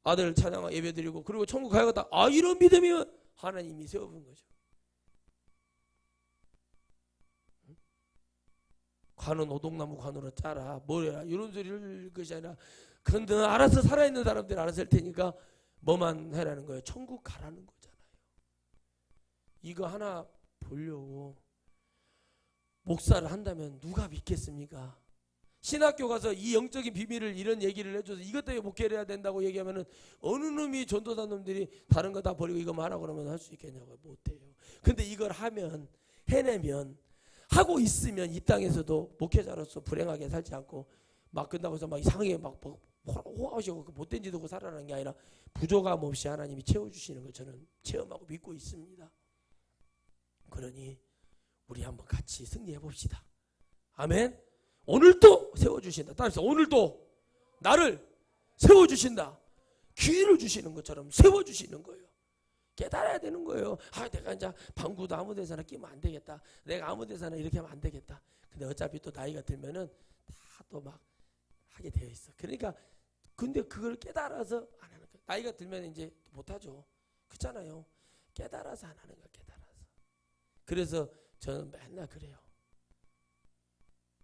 아들 찬양 예배 드리고 그리고 천국 가야겠다. 아 이런 믿음이면 하나님이 세워본 거죠. 관은 오동나무 관으로 짜라 뭐래라 이런 소리를 것이 아니라 그런데 알아서 살아있는 사람들 알아서 할 테니까 뭐만 해라는 거예요. 천국 가라는 거잖아요. 이거 하나 보려고 목사를 한다면 누가 믿겠습니까? 신학교 가서 이 영적인 비밀을 이런 얘기를 해줘서 이것 때문에 목회를 해야 된다고 얘기하면은 어느 놈이 전도사 놈들이 다른 거 다 버리고 이거만 하라고 그러면 할 수 있겠냐고요. 못해요. 근데 이걸 하면 해내면 하고 있으면 이 땅에서도 목회자로서 불행하게 살지 않고 막 끝나고 해서 막 이상하게 막 호하시고 못된 짓 하고 살아나는 게 아니라 부족함 없이 하나님이 채워주시는 걸 저는 체험하고 믿고 있습니다. 그러니 우리 한번 같이 승리해 봅시다. 아멘. 오늘도 세워주신다. 따라서 오늘도 나를 세워주신다. 기회를 주시는 것처럼 세워주시는 거예요. 깨달아야 되는 거예요. 아, 내가 이제 방구도 아무 데서나 끼면 안 되겠다. 내가 아무 데서나 이렇게 하면 안 되겠다. 근데 어차피 또 나이가 들면은 다 또 막 하게 되어 있어. 그러니까 근데 그걸 깨달아서 안 하는 거예요. 나이가 들면 이제 못하죠. 그렇잖아요. 깨달아서 안 하는 거야. 깨달아서. 그래서 저는 맨날 그래요.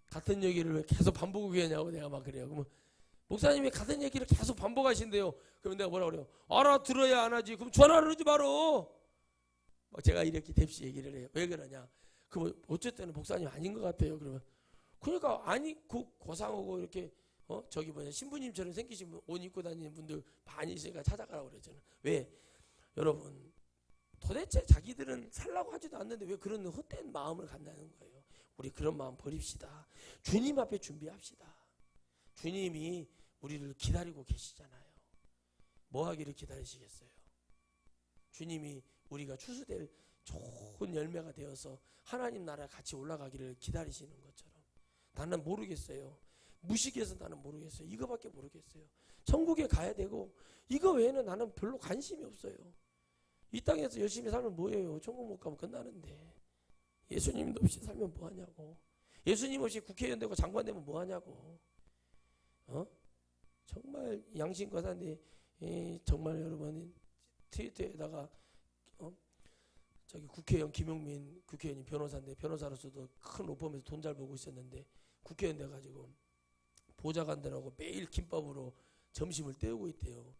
같은 얘기를 왜 계속 반복하게 하냐고 내가 막 그래요. 그러면 목사님이 같은 얘기를 계속 반복하신대요. 그러면 내가 뭐라 그래요? 알아들어야 안 하지. 그럼 전화를 하지 말어. 막 제가 이렇게 뎁시 얘기를 해요. 왜 그러냐? 그럼 어쨌든 목사님 아닌 것 같아요. 그러면 그러니까 아니 그 고상하고 이렇게 저기 뭐냐 신부님처럼 생기신 분, 옷 입고 다니는 분들 많이 있으니까 찾아가라고 그래요. 저는. 왜? 여러분 도대체 자기들은 살라고 하지도 않는데 왜 그런 헛된 마음을 갖나는 거예요. 우리 그런 마음 버립시다. 주님 앞에 준비합시다. 주님이 우리를 기다리고 계시잖아요. 뭐 하기를 기다리시겠어요? 주님이 우리가 추수될 좋은 열매가 되어서 하나님 나라에 같이 올라가기를 기다리시는 것처럼 나는 모르겠어요. 무식해서 나는 모르겠어요. 이거밖에 모르겠어요. 천국에 가야 되고 이거 외에는 나는 별로 관심이 없어요. 이 땅에서 열심히 살면 뭐예요? 천국 못 가면 끝나는데. 예수님도 없이 살면 뭐하냐고. 예수님 없이 국회의원 되고 장관 되면 뭐하냐고. 정말 양심과 산데 정말 여러분 트위터에다가 저기 국회의원 김용민 국회의원이 변호사인데 변호사로서도 큰 로펌에서 돈 잘 벌고 있었는데 국회의원 돼가지고 보좌관들하고 매일 김밥으로 점심을 때우고 있대요.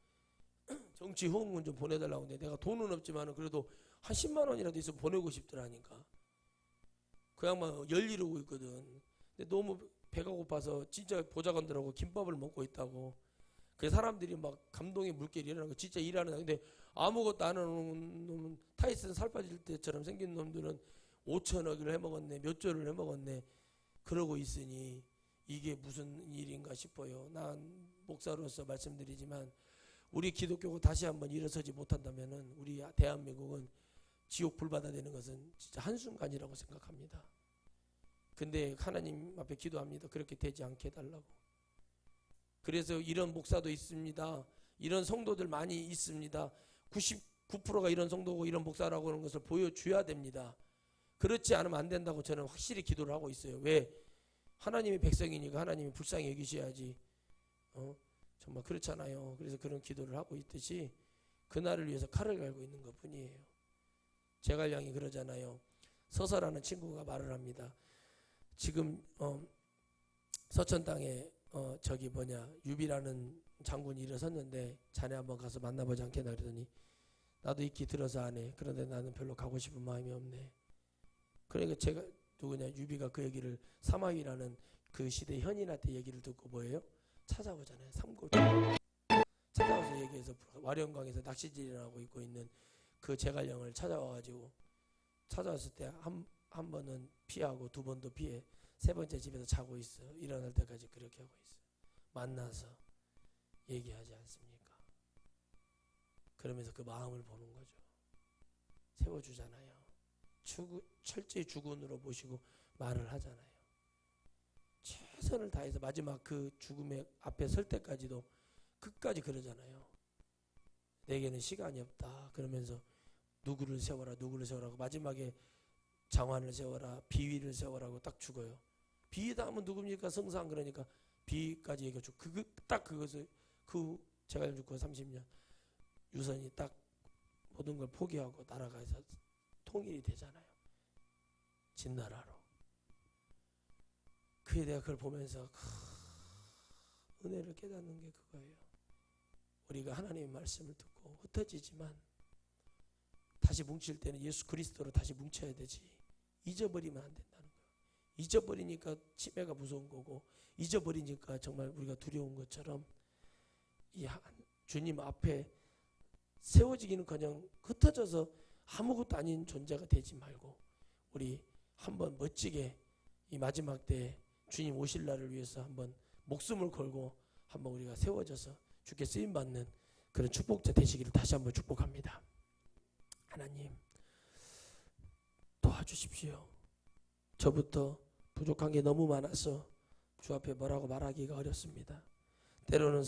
정치 후원금 좀 보내달라고 하는데 내가 돈은 없지만 그래도 한 10만 원이라도 있으면 보내고 싶더라니까. 그 양반 열 이루고 있거든. 근데 너무 배가 고파서 진짜 보좌관들하고 김밥을 먹고 있다고. 그 사람들이 막 감동의 물결이 일어나는 거 진짜 일하는. 근데 아무것도 안 하는 놈은 타이슨 살 빠질 때처럼 생긴 놈들은 5천억을 해먹었네, 몇 조를 해먹었네 그러고 있으니 이게 무슨 일인가 싶어요. 난 목사로서 말씀드리지만 우리 기독교가 다시 한번 일어서지 못한다면은 우리 대한민국은 지옥 불바다 되는 것은 진짜 한순간이라고 생각합니다. 근데 하나님 앞에 기도합니다. 그렇게 되지 않게 해달라고. 그래서 이런 목사도 있습니다. 이런 성도들 많이 있습니다. 99%가 이런 성도고 이런 목사라고 하는 것을 보여줘야 됩니다. 그렇지 않으면 안 된다고 저는 확실히 기도를 하고 있어요. 왜? 하나님의 백성이니까 하나님이 불쌍히 여기셔야지. 정말 그렇잖아요. 그래서 그런 기도를 하고 있듯이 그날을 위해서 칼을 갈고 있는 것 뿐이에요. 제갈량이 그러잖아요. 서서라는 친구가 말을 합니다. 지금 서천 땅에 유비라는 장군이 일어섰는데 자네 한번 가서 만나보지 않겠나 그러더니 나도 익히 들어서 안 해. 그런데 나는 별로 가고 싶은 마음이 없네. 그러니까 제가 누구냐 유비가 그 얘기를 사마위라는 그 시대 현인한테 얘기를 듣고 뭐예요? 찾아오잖아요. 삼국 찾아와서 얘기해서 와련강에서 낚시질을 하고 있고 있는 그 제갈량을 찾아와가지고 찾아왔을 때 한 번은 피하고 두 번도 피해 세 번째 집에서 자고 있어. 일어날 때까지 그렇게 하고 있어. 만나서 얘기하지 않습니까? 그러면서 그 마음을 보는 거죠. 세워주잖아요. 철저히 주군으로 모시고 말을 하잖아요. 최선을 다해서 마지막 그 죽음의 앞에 설 때까지도 끝까지 그러잖아요. 내게는 시간이 없다. 그러면서 누구를 세워라고 마지막에 장관을 세워라, 비위를 세워라고 딱 죽어요. 비위 다음은 누굽니까? 성상. 그러니까 비위까지 얘기해 주고 딱 그것을 제가 죽고 30년 유선이 딱 모든 걸 포기하고 날아가서 통일이 되잖아요. 진나라로. 그에 내가 그걸 보면서 은혜를 깨닫는 게 그거예요. 우리가 하나님의 말씀을 듣고 흩어지지만 다시 뭉칠 때는 예수 그리스도로 다시 뭉쳐야 되지. 잊어버리면 안 된다는 거예요. 잊어버리니까 치매가 무서운 거고 잊어버리니까 정말 우리가 두려운 것처럼 이 주님 앞에 세워지기는커녕 흩어져서 아무것도 아닌 존재가 되지 말고 우리 한번 멋지게 이 마지막 때 주님 오실 날을 위해서 한번 목숨을 걸고 한번 우리가 세워져서 주께 쓰임받는 그런 축복자 되시기를 다시 한번 축복합니다. 하나님 도와주십시오. 저부터 부족한 게 너무 많아서 주 앞에 뭐라고 말하기가 어렵습니다. 때로는